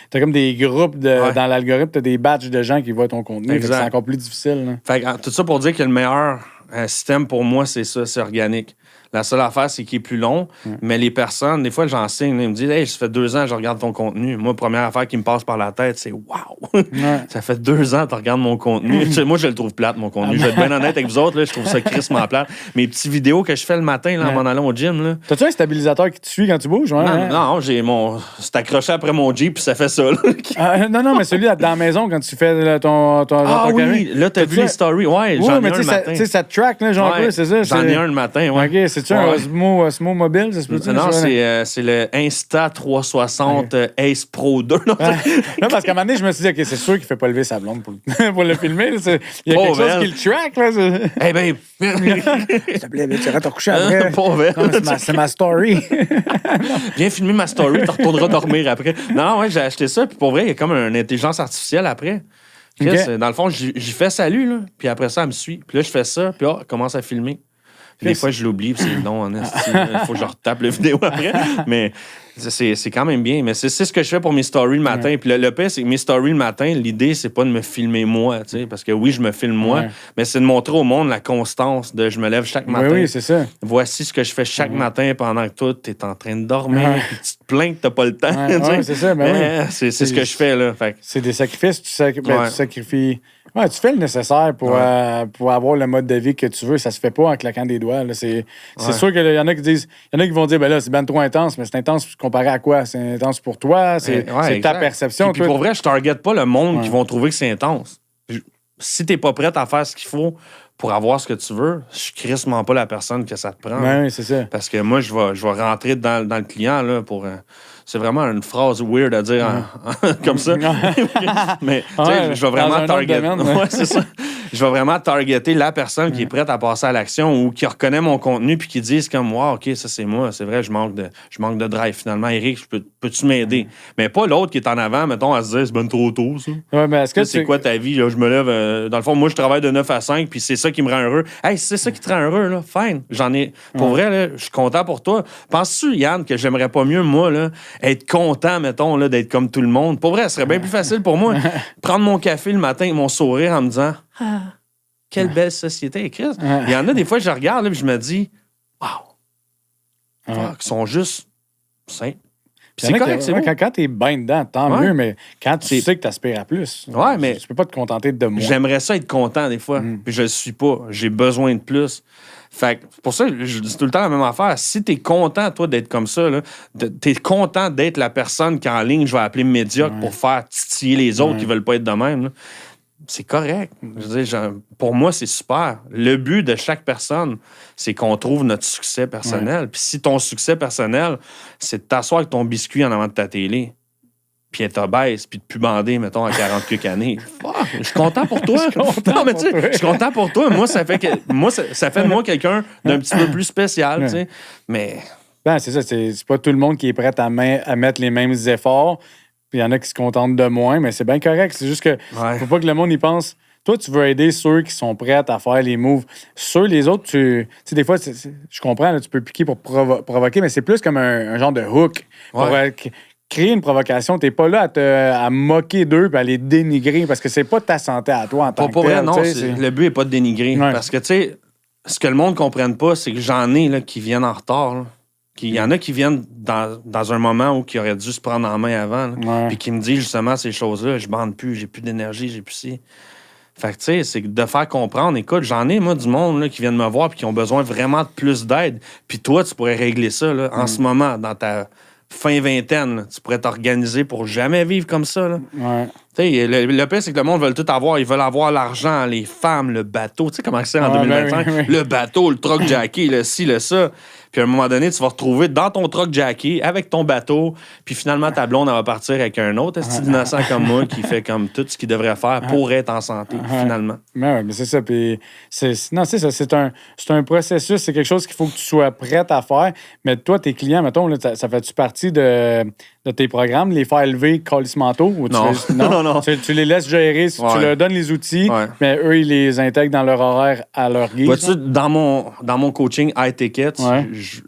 T'as comme des groupes dans l'algorithme, t'as des batchs de gens qui voient ton contenu. C'est encore plus difficile. Là. Fait que, tout ça pour dire que le meilleur système pour moi, c'est ça, c'est organique. La seule affaire, c'est qu'il est plus long. Mais les personnes, des fois, j'en signe. Ils me disent, hey, ça fait 2 ans que je regarde ton contenu. Moi, première affaire qui me passe par la tête, c'est wow! Ça fait 2 ans que tu regardes mon contenu. Moi, je le trouve plate, mon contenu. Je vais être bien honnête avec vous autres, là, je trouve ça crissement plate. Mes petites vidéos que je fais le matin là, en m'en allant au gym. Là. T'as-tu un stabilisateur qui te suit quand tu bouges? Non, j'ai mon. C'est accroché après mon Jeep, puis ça fait ça. Là. Non, mais celui dans la maison quand tu fais ton oui, là, t'as vu les stories. Ouais, j'en ai un le matin. Tu sais, ça te track, là, genre, c'est ça? J'en ai un le matin, ouais. OK, c'est-tu un Osmo mobile, ça se peut-dire? Non, c'est le Insta360 Ace Pro 2. Non, parce qu'à un moment donné, je me suis dit, OK, c'est sûr qu'il fait pas lever sa blonde pour le filmer. Il y a quelque chose qui le track, là. Eh bien, s'il te plaît, tu rentres coucher après. Pauvre. Non, c'est ma story. Viens filmer ma story, tu retourneras dormir après. Non, ouais, j'ai acheté ça, puis pour vrai, il y a comme une intelligence artificielle après. Okay. Dans le fond, j'y fais salut, là, puis après ça, elle me suit. Puis là, je fais ça, puis elle commence à filmer. Puis des fois, je l'oublie, puis c'est long, il faut que je retape la vidéo après. Mais c'est quand même bien. Mais c'est ce que je fais pour mes stories le matin. Puis le pire, c'est que mes stories le matin, l'idée, c'est pas de me filmer moi, tu sais, parce que oui, je me filme moi, mais c'est de montrer au monde la constance de je me lève chaque matin. Oui, c'est ça. Voici ce que je fais chaque matin pendant que toi, t'es en train de dormir, puis tu te plains que t'as pas le temps. C'est ça, c'est ce que je fais, là. Fait. C'est des sacrifices, tu sacrifies. Ouais, tu fais le nécessaire pour avoir le mode de vie que tu veux. Ça se fait pas en claquant des doigts. Là. C'est sûr qu'il y en a qui disent. Il y en a qui vont dire, ben là, c'est ben trop intense, mais c'est intense comparé à quoi? C'est intense pour toi, c'est ta perception. Puis pour vrai, je target pas le monde qui vont trouver que c'est intense. Si t'es pas prête à faire ce qu'il faut pour avoir ce que tu veux, je suis crissement pas la personne que ça te prend. Oui, c'est ça. Parce que moi, je vais rentrer dans le client là, pour. C'est vraiment une phrase weird à dire comme ça. Mais je vais vraiment targeter. C'est ça. Je vais vraiment targeter la personne qui est prête à passer à l'action ou qui reconnaît mon contenu puis qui dit comme wow, OK, ça c'est moi, c'est vrai, je manque de drive finalement. Eric, peux-tu m'aider? Mais pas l'autre qui est en avant, mettons, à se dire c'est ben trop tôt, ça. Ouais, mais est-ce que c'est quoi ta vie? Là, je me lève. Dans le fond, moi, je travaille de 9 à 5 puis c'est ça qui me rend heureux. Hey, si c'est ça qui te rend heureux, là, fine. J'en ai. Pour vrai, là, je suis content pour toi. Penses-tu, Yann, que j'aimerais pas mieux, moi, là, être content, mettons, là, d'être comme tout le monde? Pour vrai, ce serait bien plus facile pour moi. Prendre mon café le matin avec mon sourire en me disant quelle belle société, Chris. Il y en a des fois, je regarde et je me dis wow. Ils sont juste simples. C'est correct, c'est bon. Quand t'es bien dedans, tant mieux, mais quand tu sais que t'aspires à plus, mais tu peux pas te contenter de moins. J'aimerais ça être content des fois, puis je le suis pas. J'ai besoin de plus. Fait que pour ça, je dis tout le temps la même affaire. Si t'es content, toi, d'être comme ça, là, t'es content d'être la personne qu'en ligne, je vais appeler médiocre pour faire titiller les autres qui veulent pas être de même, là. C'est correct. Je veux dire, pour moi, c'est super. Le but de chaque personne, c'est qu'on trouve notre succès personnel. Puis si ton succès personnel, c'est de t'asseoir avec ton biscuit en avant de ta télé, puis être obèse, puis de plus bander, mettons, à 40 quelques années. Je suis content pour toi. Je suis content pour toi. Moi, ça fait de moi quelqu'un d'un petit peu plus spécial, tu sais. Mais... Ben, c'est ça. C'est pas tout le monde qui est prêt à mettre les mêmes efforts. Il y en a qui se contentent de moins, mais c'est bien correct. C'est juste que faut pas que le monde y pense. Toi, tu veux aider ceux qui sont prêts à faire les moves. Sur les autres, tu sais, des fois, je comprends, là, tu peux piquer pour provoquer, mais c'est plus comme un genre de hook. Pour créer une provocation. T'es pas là à moquer d'eux et à les dénigrer parce que c'est pas ta santé à toi en tant que tel. Non, le but est pas de dénigrer. Parce que, tu sais, ce que le monde ne comprenne pas, c'est que j'en ai là, qui viennent en retard, là. Il y en a qui viennent dans un moment où ils auraient dû se prendre en main avant, puis qui me disent justement ces choses-là, je bande plus, j'ai plus d'énergie, j'ai plus ci. Fait que tu sais, c'est de faire comprendre, écoute, j'en ai moi du monde là, qui viennent me voir puis qui ont besoin vraiment de plus d'aide. Puis toi, tu pourrais régler ça là, en ce moment, dans ta fin vingtaine, là, tu pourrais t'organiser pour jamais vivre comme ça. Là. Le pire, c'est que le monde veut tout avoir. Ils veulent avoir l'argent, les femmes, le bateau. Tu sais comment c'est en 2025? Oui. Le bateau, le truck jacké, le ci, le ça. Puis à un moment donné, tu vas retrouver dans ton truck jacké, avec ton bateau, puis finalement, ta blonde, elle va partir avec un autre esti innocent comme moi qui fait comme tout ce qu'il devrait faire pour être en santé, finalement. Mais c'est ça. Puis c'est ça. C'est un processus. C'est quelque chose qu'il faut que tu sois prête à faire. Mais toi, tes clients, mettons, là, ça fait-tu partie de tes programmes, les faire élever colissement-tôt? Non. Tu les laisses gérer, tu leur donnes les outils, mais eux, ils les intègrent dans leur horaire à leur guise. Vois-tu, dans mon coaching High Ticket,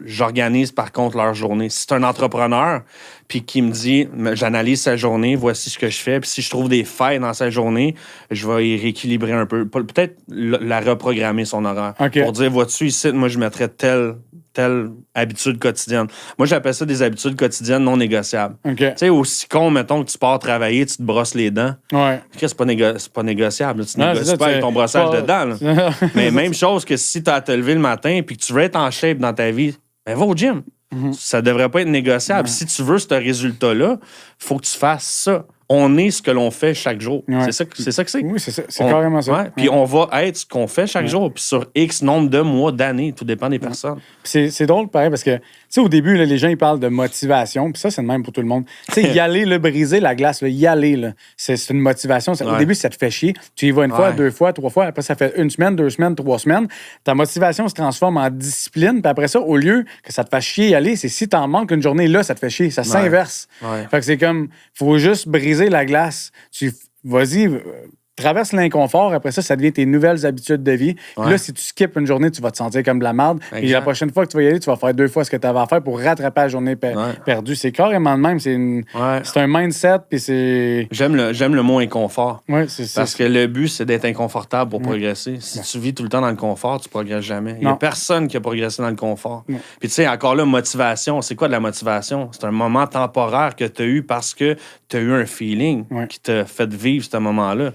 j'organise par contre leur journée. Si c'est un entrepreneur puis qui me dit, j'analyse sa journée, voici ce que je fais, puis si je trouve des failles dans sa journée, je vais y rééquilibrer un peu. Peut-être la reprogrammer son horaire. Pour dire, vois-tu, ici, moi, je mettrais tel telle habitude quotidienne. Moi, j'appelle ça des habitudes quotidiennes non négociables. OK. Tu sais, aussi con, mettons que tu pars travailler, tu te brosses les dents. Ouais. C'est pas négociable. Là. Tu négocies pas avec ton brossage de dents. Là. Mais même chose que si tu as à te lever le matin puis que tu veux être en shape dans ta vie, ben va au gym. Ça devrait pas être négociable. Si tu veux ce résultat-là, il faut que tu fasses ça. On est ce que l'on fait chaque jour. C'est ça que c'est. Oui, c'est carrément ça. Ouais. Puis on va être ce qu'on fait chaque jour. Puis sur X nombre de mois, d'années, tout dépend des personnes. C'est drôle, pareil, parce que, tu sais, au début, là, les gens, ils parlent de motivation. Puis ça, c'est le même pour tout le monde. Tu sais, y aller, là, briser la glace, là, y aller, là, c'est une motivation. Au début, ça te fait chier. Tu y vas une fois, 2 fois, 3 fois. Après, ça fait 1 semaine, 2 semaines, 3 semaines. Ta motivation se transforme en discipline. Puis après ça, au lieu que ça te fasse chier y aller, c'est si t'en manques une journée, là, ça te fait chier. Ça s'inverse. Fait que c'est comme, faut juste briser la glace. Vas-y, traverse l'inconfort. Après ça, ça devient tes nouvelles habitudes de vie. Puis là, si tu skippes une journée, tu vas te sentir comme de la merde. Puis la prochaine fois que tu vas y aller, tu vas faire 2 fois ce que tu avais à faire pour rattraper la journée perdue. C'est carrément le même. C'est un mindset. Puis c'est... J'aime le mot inconfort. C'est parce que le but, c'est d'être inconfortable pour progresser. Si tu vis tout le temps dans le confort, tu ne progresses jamais. Il n'y a personne qui a progressé dans le confort. Puis tu sais, encore là, motivation. C'est quoi de la motivation? C'est un moment temporaire que tu as eu parce que tu as eu un feeling qui t'a fait vivre ce moment-là.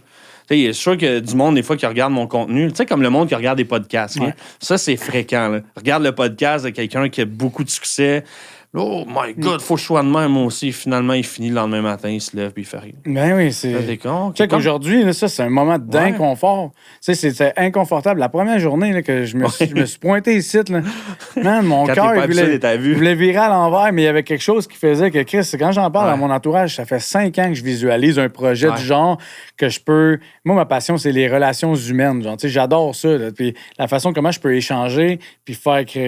Je suis sûr qu'il y a du monde, des fois, qui regarde mon contenu. Tu sais, comme le monde qui regarde des podcasts. Ça, c'est fréquent. Là. Regarde le podcast de quelqu'un qui a beaucoup de succès. Oh my God, faut que je sois de même, moi aussi. Finalement, il finit le lendemain matin, il se lève puis il fait rien. Ben oui, c'est... Tu sais qu'aujourd'hui, ça, c'est un moment d'inconfort. Tu sais, c'est inconfortable. La première journée là, que je me suis pointé ici, là, man, mon cœur, il voulait virer à l'envers, mais il y avait quelque chose qui faisait que, Chris, quand j'en parle à mon entourage, ça fait 5 ans que je visualise un projet du genre que je peux... Moi, ma passion, c'est les relations humaines. Genre, tu sais, j'adore ça. Là, puis la façon comment je peux échanger puis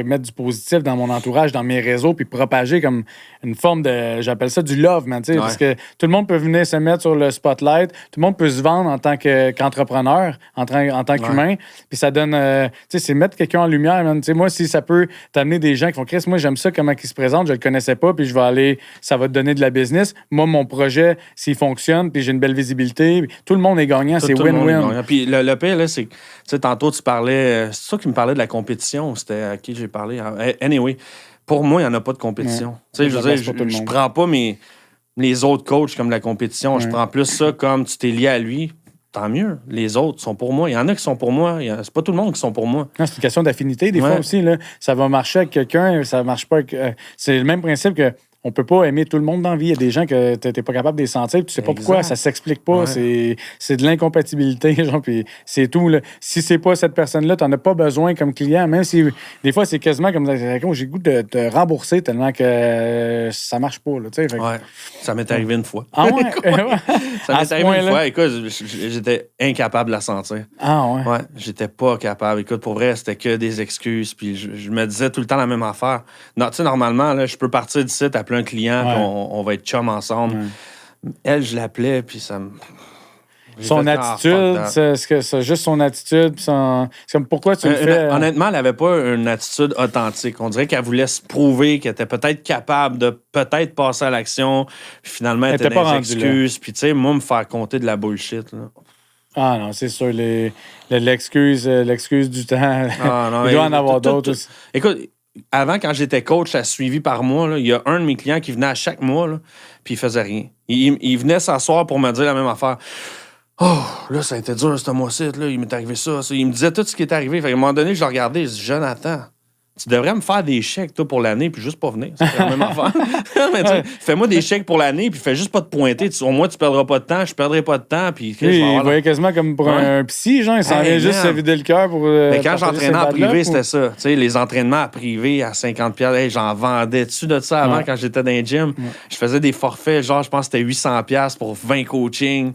mettre du positif dans mon entourage, dans mes réseaux, puis propager comme une forme de... J'appelle ça du love, man, tu sais, parce que tout le monde peut venir se mettre sur le spotlight, tout le monde peut se vendre en tant qu'entrepreneur, en tant qu'humain, puis ça donne... tu sais, c'est mettre quelqu'un en lumière, man. Tu sais, moi, si ça peut t'amener des gens qui font « Chris, moi, j'aime ça, comment ils se présentent, je le connaissais pas, puis je vais aller... Ça va te donner de la business. Moi, mon projet, s'il fonctionne, puis j'ai une belle visibilité, tout le monde est gagnant, c'est win-win. Puis le pire, là, c'est... Tu sais, tantôt, tu parlais... C'est toi qui me parlais de la compétition, c'était à qui j'ai parlé? Anyway, pour moi, il n'y en a pas de compétition. Tu sais, je veux dire, je prends pas les autres coachs comme la compétition. Je prends plus ça comme tu t'es lié à lui. Tant mieux. Les autres sont pour moi. Il y en a qui sont pour moi. C'est pas tout le monde qui sont pour moi. Non, c'est une question d'affinité. Des fois aussi, là, ça va marcher avec quelqu'un, ça marche pas avec... c'est le même principe que on peut pas aimer tout le monde dans la vie. Il y a des gens que tu n'es pas capable de les sentir, tu sais pas pourquoi, ça s'explique pas. C'est de l'incompatibilité, genre, puis c'est tout. Là. Si c'est pas cette personne-là, tu n'en as pas besoin comme client, même si des fois, c'est quasiment comme j'ai le goût de te rembourser tellement que ça marche pas. Là, fait ça m'est arrivé une fois. Ah ouais? Ça m'est arrivé une fois. Écoute, j'étais incapable de la sentir. Ah ouais? Ouais, j'étais pas capable. Écoute, pour vrai, c'était que des excuses. Puis je me disais tout le temps la même affaire. Non, tu sais, normalement, là, je peux partir d'ici, t'appeler un client, puis on va être chum ensemble. Elle, je l'appelais, puis ça me... Son attitude, c'est juste son attitude. C'est comme pourquoi tu le fais. Honnêtement, elle n'avait pas une attitude authentique. On dirait qu'elle voulait se prouver qu'elle était peut-être capable de peut-être passer à l'action. Puis finalement, elle était dans les excuses. Puis tu sais, moi, me faire compter de la bullshit. Là. Ah non, c'est sûr. L'excuse du temps. Ah, non, il doit en avoir d'autres aussi. Écoute, avant, quand j'étais coach à suivi par mois, là, il y a un de mes clients qui venait à chaque mois, là, puis il faisait rien. Il venait s'asseoir pour me dire la même affaire. Oh, là, ça a été dur ce mois-ci, là, il m'est arrivé ça. Il me disait tout ce qui est arrivé. Fait qu'à un moment donné, je le regardais, je dis, Jonathan, tu devrais me faire des chèques, toi, pour l'année, puis juste pas venir. C'est la même affaire. Mais fais-moi des chèques pour l'année, puis fais juste pas te pointer. Au moins, tu perdras pas de temps, je perdrai pas de temps. Puis, il voyait quasiment comme pour un psy, genre, il s'en vient juste se vider le cœur pour. Mais quand j'entraînais en privé, c'était ça. Tu sais, les entraînements à privé à 50$, hey, j'en vendais-tu de ça avant quand j'étais dans les gyms. Je faisais des forfaits, genre, je pense que c'était 800$ pour 20 coachings.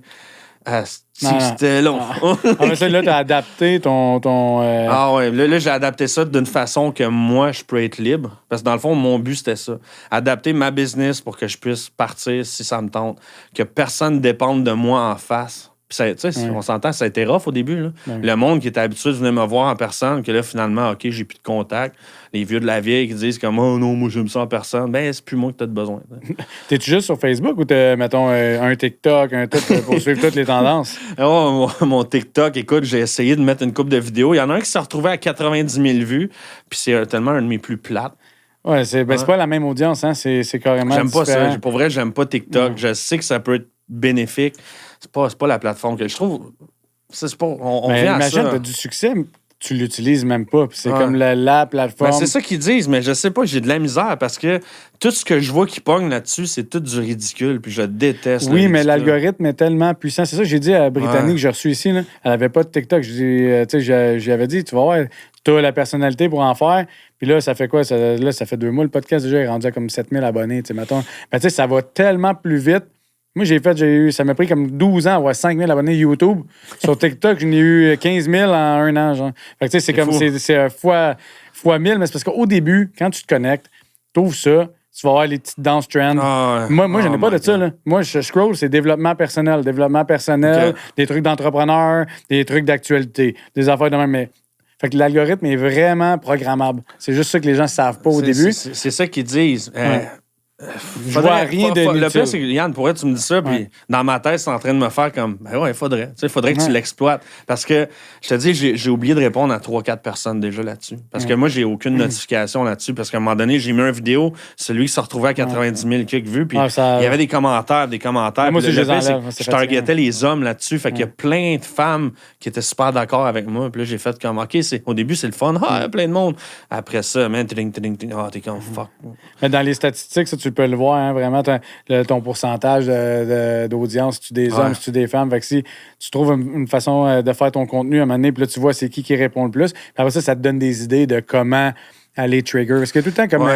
C'était long. Mais ça, là, t'as adapté ton... Ah ouais, là, j'ai adapté ça d'une façon que moi, je peux être libre. Parce que dans le fond, mon but, c'était ça. Adapter ma business pour que je puisse partir si ça me tente. Que personne ne dépende de moi en face. On s'entend, ça a été rough au début. Là. Le monde qui était habitué de venir me voir en personne, que là, finalement, OK, j'ai plus de contact. Les vieux de la vieille qui disent comme, oh non, moi, j'aime ça en personne. Ben, c'est plus moi que t'as de besoin. T'es-tu juste sur Facebook ou t'as, mettons, un TikTok, un truc pour suivre toutes les tendances? Oh, mon TikTok, écoute, j'ai essayé de mettre une couple de vidéos. Il y en a un qui s'est retrouvé à 90 000 vues, puis c'est tellement un de mes plus plates. Ouais, c'est pas la même audience, hein? C'est carrément J'aime pas différent. ça. Pour vrai, j'aime pas TikTok. Je sais que ça peut être bénéfique. C'est pas la plateforme que je trouve. C'est pas, on vient à ça. Imagine, t'as du succès, tu l'utilises même pas. Puis c'est comme la plateforme. Ben, c'est ça qu'ils disent, mais je sais pas, j'ai de la misère parce que tout ce que je vois qui pogne là-dessus, c'est tout du ridicule. Puis je déteste. Oui, mais l'algorithme est tellement puissant. C'est ça que j'ai dit à Brittany que j'ai reçu ici. Là. Elle avait pas de TikTok. J'avais dit, tu vas voir, t'as la personnalité pour en faire. Puis là, ça fait quoi? Ça fait 2 mois. Le podcast déjà est rendu à comme 7000 abonnés. Mettons. Ben, ça va tellement plus vite. Moi, ça m'a pris comme 12 ans à avoir 5000 abonnés YouTube. Sur TikTok, j'en ai eu 15 000 en un an. Genre. Fait que, c'est comme, c'est fois 1000, mais c'est parce qu'au début, quand tu te connectes, t'ouvres ça, tu vas voir les petites danse trends. Moi, j'en ai pas de ça. Là. Moi, je scroll, c'est développement personnel, des trucs d'entrepreneur, des trucs d'actualité, des affaires de même. Mais fait que l'algorithme est vraiment programmable. C'est juste ça que les gens ne savent pas au début. C'est ça qu'ils disent. Je vois rien de le pire, c'est que Yann, pourrais tu me dis ça, puis dans ma tête, c'est en train de me faire comme, ben ouais, il faudrait que tu l'exploites. Parce que, je te dis, j'ai oublié de répondre à 3-4 personnes déjà là-dessus. Parce que moi, j'ai aucune notification là-dessus. Parce qu'à un moment donné, j'ai mis une vidéo, celui qui se retrouvait à 90 000 quelques vues, puis il y avait des commentaires. Moi, je targetais les hommes là-dessus. Fait qu'il y a plein de femmes qui étaient super d'accord avec moi. Puis là, j'ai fait comme, OK, au début, c'est le fun. Plein de monde. Après ça, man, t'es comme, fuck. Mais dans les statistiques, ça, tu peux le voir, hein, vraiment, ton pourcentage d'audience, si tu des hommes, si tu des femmes. Fait que si tu trouves une façon de faire ton contenu à un moment donné, puis là, tu vois c'est qui répond le plus. Puis après ça te donne des idées de comment aller trigger. Parce que tout le temps, comme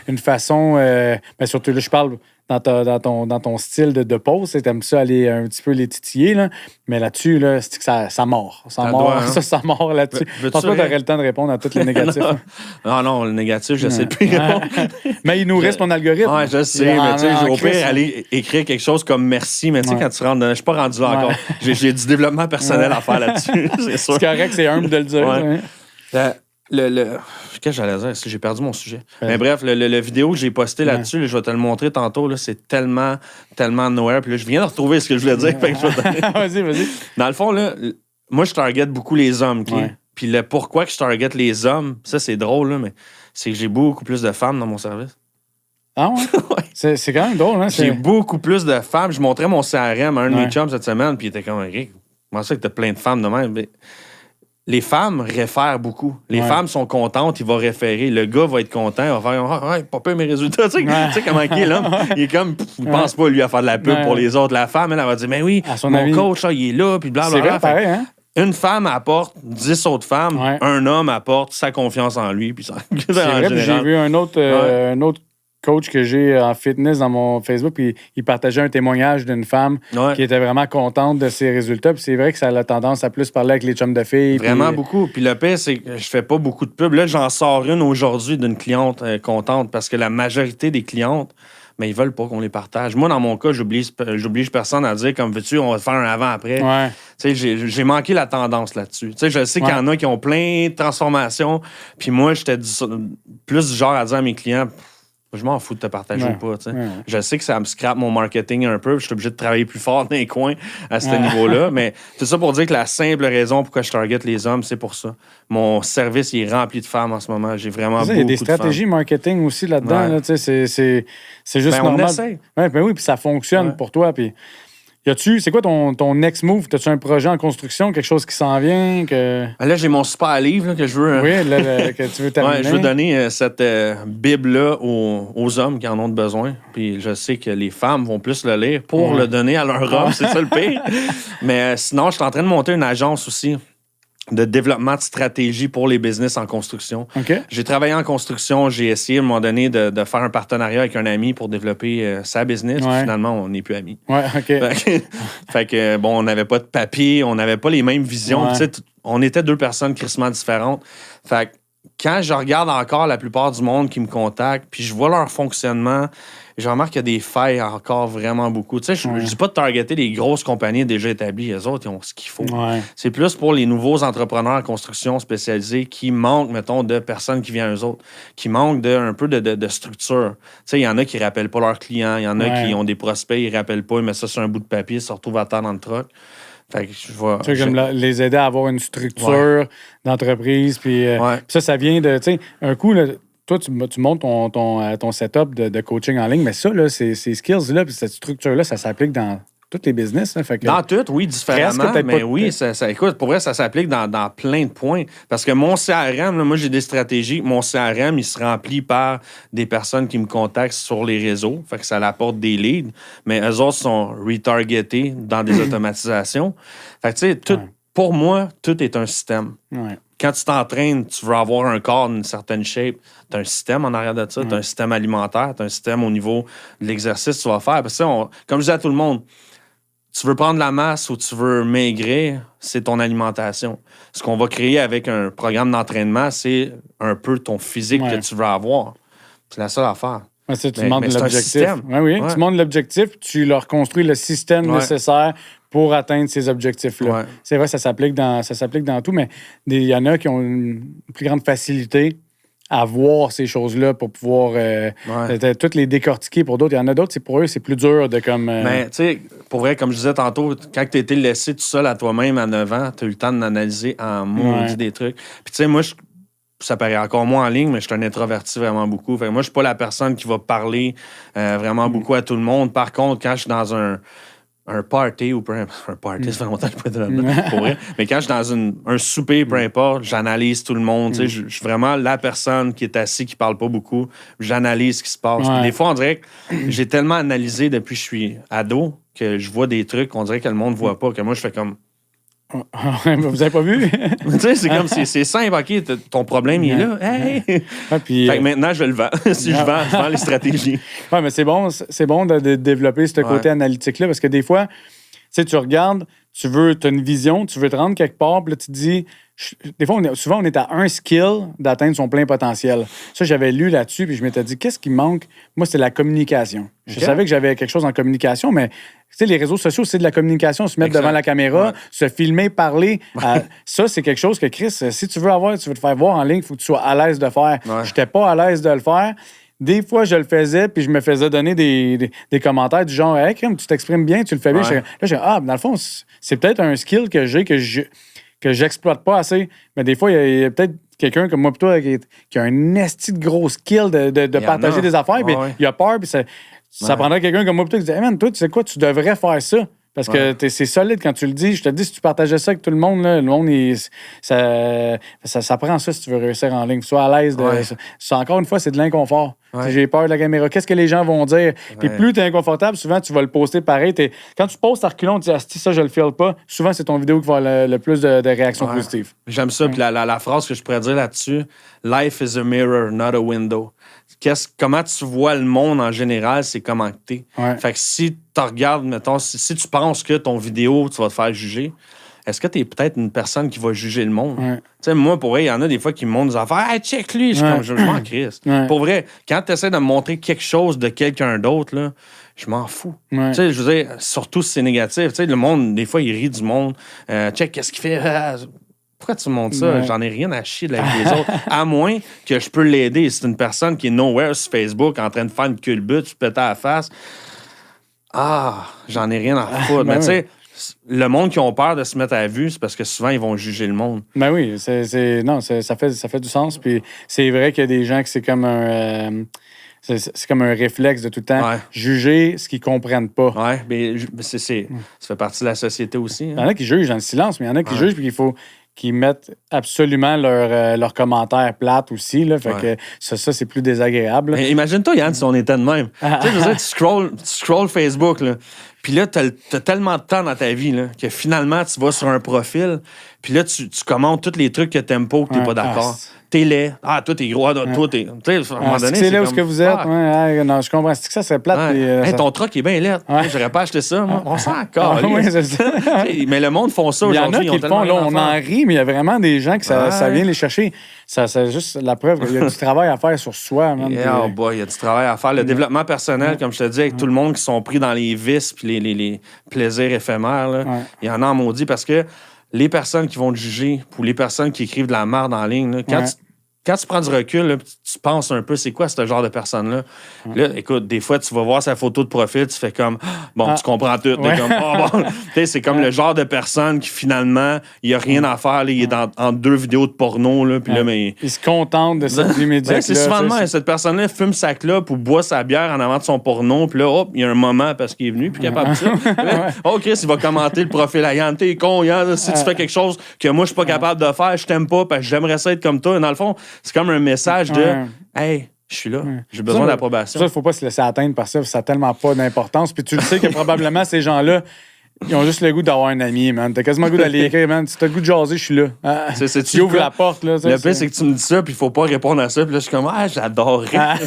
une façon... ben surtout, là, je parle dans ton style de pause, t'aimes ça aller un petit peu les titiller, là. Mais là-dessus, là, c'est que ça mord. Ça mord là-dessus. Je pense pas que t'aurais le temps de répondre à tous les négatifs. non, le négatif, je sais plus. Mais il nourrit ton algorithme. Oui, je sais. Mais tu sais, au pire, aller écrire quelque chose comme merci, mais tu sais, quand tu rentres, je suis pas rendu là encore. J'ai du développement personnel à faire là-dessus, c'est sûr. C'est correct, c'est humble de le dire. Qu'est-ce que j'allais dire? J'ai perdu mon sujet. Mais bref, le vidéo que j'ai posté là-dessus, là, je vais te le montrer tantôt. Là, c'est tellement nowhere. Puis là, je viens de retrouver ce que je voulais dire. Fait que Vas-y. Dans le fond, là, moi, je target beaucoup les hommes. Puis le pourquoi que je target les hommes, ça, c'est drôle, là, mais c'est que j'ai beaucoup plus de femmes dans mon service. Ah ouais? C'est quand même drôle. Hein? J'ai beaucoup plus de femmes. Je montrais mon CRM à un de mes chums cette semaine, puis il était comme, Rick, comment ça que t'as plein de femmes de même? Mais les femmes réfèrent beaucoup. Les femmes sont contentes, il va référer. Le gars va être content, il va faire pas peur mes résultats. Tu sais comment il est, là? Il est comme, il pense pas, lui, à faire de la pub pour les autres. La femme, elle va dire, mais oui, mon coach, là, il est là, puis blablabla. C'est vrai, pareil, hein? Une femme apporte 10 autres femmes, un homme apporte sa confiance en lui. Puis c'est vrai, puis j'ai vu un autre coach que j'ai en fitness dans mon Facebook, puis il partageait un témoignage d'une femme qui était vraiment contente de ses résultats. Puis c'est vrai que ça a la tendance à plus parler avec les chums de filles. Vraiment beaucoup. Puis le pire, c'est que je fais pas beaucoup de pubs. Là, j'en sors une aujourd'hui d'une cliente contente parce que la majorité des clientes, mais ils veulent pas qu'on les partage. Moi, dans mon cas, j'oblige personne à dire, comme veux-tu, on va faire un avant-après. Tu sais, j'ai manqué la tendance là-dessus. Tu sais, je sais qu'il y en a qui ont plein de transformations. Puis moi, j'étais plus du genre à dire à mes clients, je m'en fous de te partager ou pas. Je sais que ça me scrape mon marketing un peu. Je suis obligé de travailler plus fort dans les coins à ce niveau-là. Mais tout ça pour dire que la simple raison pourquoi je target les hommes, c'est pour ça. Mon service il est rempli de femmes en ce moment. J'ai vraiment beaucoup de femmes. Il y a des stratégies marketing aussi là-dedans. Là, c'est juste normal. On essaie. Oui, puis ça fonctionne pour toi. Puis c'est quoi ton next move? As-tu un projet en construction, quelque chose qui s'en vient? Là, j'ai mon super livre là, que je veux... que tu veux terminer. Je veux donner cette Bible-là aux hommes qui en ont besoin. Puis je sais que les femmes vont plus le lire pour le donner à leur homme. C'est ça le pire. Mais sinon, je suis en train de monter une agence aussi de développement de stratégie pour les business en construction. J'ai travaillé en construction, j'ai essayé à un moment donné de faire un partenariat avec un ami pour développer sa business. Finalement, on n'est plus amis. Fait que, bon, on n'avait pas de papier, on n'avait pas les mêmes visions. On était deux personnes crissement différentes. Fait que quand je regarde encore la plupart du monde qui me contacte, puis je vois leur fonctionnement, je remarque qu'il y a des failles encore vraiment beaucoup. Tu sais, je ne dis pas de targeter les grosses compagnies déjà établies. Les autres, ils ont ce qu'il faut. Ouais. C'est plus pour les nouveaux entrepreneurs en construction spécialisés qui manquent, mettons, de personnes qui viennent eux autres, qui manquent un peu de structure. Tu sais, il y en a qui ne rappellent pas leurs clients, il y en a qui ont des prospects, ils ne rappellent pas, ils mettent ça sur un bout de papier, ils se retrouvent à terre dans le truc. Fait que je vois. Tu sais, comme les aider à avoir une structure d'entreprise. Puis ça vient de. Tu sais, un coup, là, toi, tu montes ton setup de coaching en ligne, mais ça, là, ces skills-là, puis cette structure-là, ça s'applique dans tous les business. Là, fait que dans tout, oui, différemment. Mais oui, écoute, pour vrai, ça s'applique dans plein de points. Parce que mon CRM, là, moi, j'ai des stratégies. Mon CRM, il se remplit par des personnes qui me contactent sur les réseaux. Fait que ça apporte des leads. Mais eux autres sont retargetés dans des automatisations. Fait que, tu sais, pour moi, tout est un système. Ouais. Quand tu t'entraînes, tu veux avoir un corps d'une certaine shape, tu as un système en arrière de ça, tu as un système alimentaire, tu as un système au niveau de l'exercice que tu vas faire. Parce que comme je dis à tout le monde, tu veux prendre la masse ou tu veux maigrir, c'est ton alimentation. Ce qu'on va créer avec un programme d'entraînement, c'est un peu ton physique que tu veux avoir. C'est la seule affaire. Ouais, tu montres l'objectif. Oui. Tu montres l'objectif, tu leur construis le système nécessaire pour atteindre ces objectifs-là. Ouais. C'est vrai, ça s'applique dans tout, mais il y en a qui ont une plus grande facilité à voir ces choses-là pour pouvoir toutes les décortiquer. Pour d'autres, il y en a d'autres, pour eux, c'est plus dur de comme... Mais tu sais, pour vrai, comme je disais tantôt, quand tu as été laissé tout seul à toi-même à 9 ans, tu as eu le temps d'analyser en maudit des trucs. Puis tu sais, moi, ça paraît encore moins en ligne, mais je suis un introverti vraiment beaucoup. Fait que moi, je suis pas la personne qui va parler vraiment beaucoup à tout le monde. Par contre, quand je suis dans un party ou un party, ça fait longtemps que je peux être là-dedans, pour vrai. Mais quand je suis dans un souper, peu importe, j'analyse tout le monde. Je suis vraiment la personne qui est assise, qui parle pas beaucoup. J'analyse ce qui se passe. Puis des fois, on dirait que j'ai tellement analysé depuis que je suis ado que je vois des trucs qu'on dirait que le monde voit pas, que moi, je fais comme... Vous avez pas vu? Tu sais, c'est comme, c'est simple, OK, ton problème, il est là. Hey! Puis, fait que maintenant, je le vends. Si je vends les stratégies. Oui, mais c'est bon de développer ce côté analytique-là, parce que des fois, tu sais, tu regardes, tu as une vision, tu veux te rendre quelque part, puis là, tu te dis... Des fois, souvent, on est à un skill d'atteindre son plein potentiel. Ça, j'avais lu là-dessus, puis je m'étais dit, qu'est-ce qui me manque? Moi, c'est la communication. Je savais que j'avais quelque chose en communication, mais tu sais, les réseaux sociaux, c'est de la communication, se mettre devant la caméra, se filmer, parler. Ça, c'est quelque chose que, Chris, si tu veux te faire voir en ligne, il faut que tu sois à l'aise de faire. Je n'étais pas à l'aise de le faire. Des fois, je le faisais, puis je me faisais donner des commentaires du genre, « Hey, Krim, tu t'exprimes bien, tu le fais bien. » Là, dans le fond, c'est peut-être un skill que j'ai que j'exploite pas assez. Mais des fois, il y a peut-être quelqu'un comme moi, toi, qui a un esti de gros skill de partager des affaires, puis il a peur, puis ça prendrait quelqu'un comme moi, toi, qui dit, hey man, toi, tu sais quoi, tu devrais faire ça. Parce que c'est solide quand tu le dis. Je te dis, si tu partageais ça avec tout le monde, là, le monde, ça prend ça si tu veux réussir en ligne. Sois à l'aise. Encore une fois, c'est de l'inconfort. J'ai peur de la caméra. Qu'est-ce que les gens vont dire? Puis plus tu es inconfortable, souvent, tu vas le poster pareil. Quand tu postes à reculons, tu dis, ça, je le file pas. Souvent, c'est ton vidéo qui va avoir le plus de réactions positives. J'aime ça. Puis la phrase que je pourrais dire là-dessus, « Life is a mirror, not a window ». Comment tu vois le monde en général, c'est comment tu es. Fait que si tu regardes, mettons, si tu penses que ton vidéo, tu vas te faire juger, est-ce que tu es peut-être une personne qui va juger le monde? Tu sais, moi, pour vrai, il y en a des fois qui me montrent des affaires. Hey, check lui! Je m'en crisse. Pour vrai, quand tu essaies de me montrer quelque chose de quelqu'un d'autre, là, je m'en fous. Tu sais, je veux dire, surtout si c'est négatif. Tu sais, le monde, des fois, il rit du monde. Check, qu'est-ce qu'il fait? Pourquoi tu me montres ça? J'en ai rien à chier de la vie des autres. À moins que je peux l'aider. C'est une personne qui est nowhere sur Facebook en train de faire une culbute, se péter à la face. J'en ai rien à foutre. Mais tu sais, le monde qui ont peur de se mettre à la vue, c'est parce que souvent, ils vont juger le monde. Ben oui, ça fait du sens. Puis c'est vrai qu'il y a des gens que c'est comme un... c'est comme un réflexe de tout le temps. Juger ce qu'ils ne comprennent pas. Oui, mais ça fait partie de la société aussi. Hein. Il y en a qui jugent dans le silence, mais il y en a qui jugent puis qu'il faut qu'ils mettent absolument leurs commentaires plates aussi. Là, fait que ça, c'est plus désagréable. Mais imagine-toi, Yann, si on était de même. Tu sais, je veux dire, tu scrolls Facebook, là, puis là, t'as tellement de temps dans ta vie là, que finalement, tu vas sur un profil, puis là, tu commentes tous les trucs que t'aimes pas ou que t'es pas d'accord. t'es laid. Ah, toi, t'es gros. Toi, t'es. Tu sais, à un moment donné. C'est là où que vous êtes. Non, je comprends. C'est que ça serait plate. Hey, ton truc est bien laid. J'aurais pas acheté ça, moi. On s'en encore. C'est ça. Mais le monde font ça aujourd'hui. Il y en a qui le font. Là, on en rit, mais il y a vraiment des gens que ça vient les chercher. C'est juste la preuve qu'il y a du travail à faire sur soi. Il y a du travail à faire. Le développement personnel, comme je te dis, avec tout le monde qui sont pris dans les vices puis les plaisirs éphémères, là, il y en a en maudit parce que les personnes qui vont te juger ou les personnes qui écrivent de la merde en ligne, là, quand tu prends du recul, là, tu penses un peu, c'est quoi ce genre de personne-là? Là, écoute, des fois, tu vas voir sa photo de profil, tu fais comme, tu comprends tout. Comme, c'est comme le genre de personne qui, finalement, il n'y a rien à faire. Là, il est en 2 vidéos de porno. Là, puis là, mais... Il se contente de cette vie médiocre. C'est souvent de même. Cette personne-là fume sa clope ou boit sa bière en avant de son porno. Puis là, hop, il y a un moment parce qu'il est venu, puis capable de ça. Oh, Chris, il va commenter le profil à Yann. T'es con, Yann. Si tu fais quelque chose que moi, je suis pas capable de faire, je t'aime pas, parce que j'aimerais ça être comme toi. Dans le fond, c'est comme un message de hey, je suis là, j'ai besoin d'approbation. Ça, il ne faut pas se laisser atteindre par ça, ça n'a tellement pas d'importance. Puis tu le sais que probablement ces gens-là, ils ont juste le goût d'avoir un ami, man. T'as quasiment le goût d'aller écrire, man. Si t'as le goût de jaser, je suis là. Tu ouvres la porte, là. Le pire, c'est que tu me dis ça, puis il faut pas répondre à ça. Puis là, je suis comme, j'adorerais.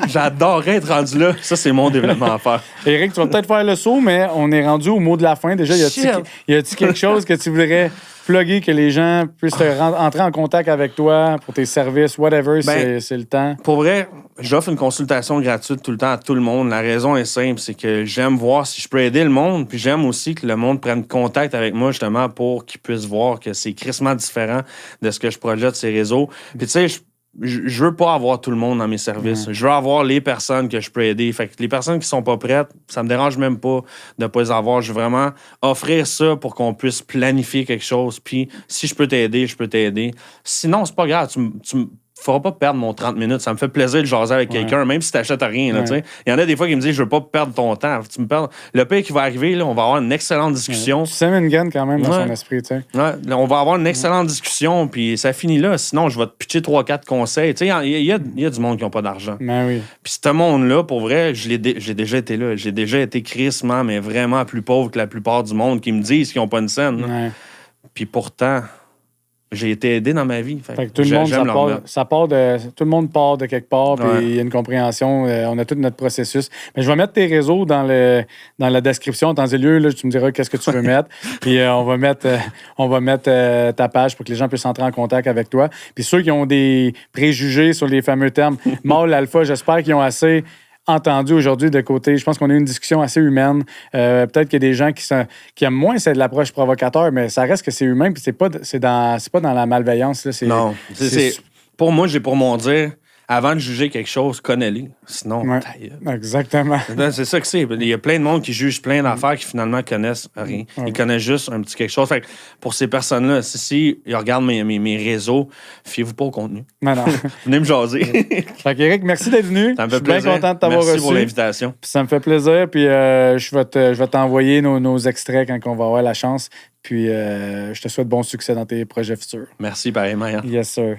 J'adorerais être rendu là. Ça, c'est mon développement à faire. Éric, tu vas peut-être faire le saut, mais on est rendu au mot de la fin. Déjà, y a-t-il quelque chose que tu voudrais plugger, que les gens puissent entrer en contact avec toi pour tes services, whatever, c'est le temps? Pour vrai, j'offre une consultation gratuite tout le temps à tout le monde. La raison est simple, c'est que j'aime voir si je peux aider le monde, puis j'aime aussi que le monde prenne contact avec moi, justement, pour qu'ils puissent voir que c'est crissement différent de ce que je projette sur ces réseaux. Puis tu sais, je veux pas avoir tout le monde dans mes services. Je veux avoir les personnes que je peux aider. Fait que les personnes qui sont pas prêtes, ça me dérange même pas de pas les avoir. Je veux vraiment offrir ça pour qu'on puisse planifier quelque chose. Puis si je peux t'aider, je peux t'aider. Sinon, c'est pas grave. Tu me feras pas perdre mon 30 minutes. Ça me fait plaisir de jaser avec quelqu'un, même si t'achètes rien. Là, il y en a des fois qui me disent je veux pas perdre ton temps. Tu me perds. Le pire qui va arriver, là, on va avoir une excellente discussion. Tu sèmes une graine quand même dans son esprit. T'sais. On va avoir une excellente discussion, puis ça finit là. Sinon, je vais te pitcher 3-4 conseils. Il y a du monde qui n'a pas d'argent. Ben oui. Puis ce monde-là, pour vrai, j'ai déjà été là. J'ai déjà été crissement, mais vraiment plus pauvre que la plupart du monde qui me disent qu'ils n'ont pas une scène. Puis pourtant... j'ai été aidé dans ma vie. Fait que tout le monde, tout le monde part de quelque part, puis il y a une compréhension. On a tout notre processus. Mais je vais mettre tes réseaux dans la description. En temps et lieu, là, tu me diras qu'est-ce que tu veux mettre. Puis on va mettre ta page pour que les gens puissent entrer en contact avec toi. Puis ceux qui ont des préjugés sur les fameux termes mâle, alpha, j'espère qu'ils ont assez entendu aujourd'hui de côté. Je pense qu'on a eu une discussion assez humaine. Peut-être qu'il y a des gens qui aiment moins c'est de l'approche provocateur, mais ça reste que c'est humain, puis c'est pas dans la malveillance. Là. Non. Pour moi, j'ai pour mon dire, avant de juger quelque chose, connais-les. Sinon, exactement. C'est ça que c'est. Il y a plein de monde qui jugent plein d'affaires qui finalement connaissent rien. Ils connaissent juste un petit quelque chose. Fait que pour ces personnes-là, si ils regardent mes réseaux, fiez-vous pas au contenu. Non. Venez me jaser. Fait qu'Éric, merci d'être venu. Ça me fait plaisir. Je suis bien content de t'avoir reçu. Merci pour l'invitation. Puis ça me fait plaisir. Puis je vais t'envoyer nos extraits quand on va avoir la chance. Puis je te souhaite bon succès dans tes projets futurs. Merci, pareillement. Yes, sir.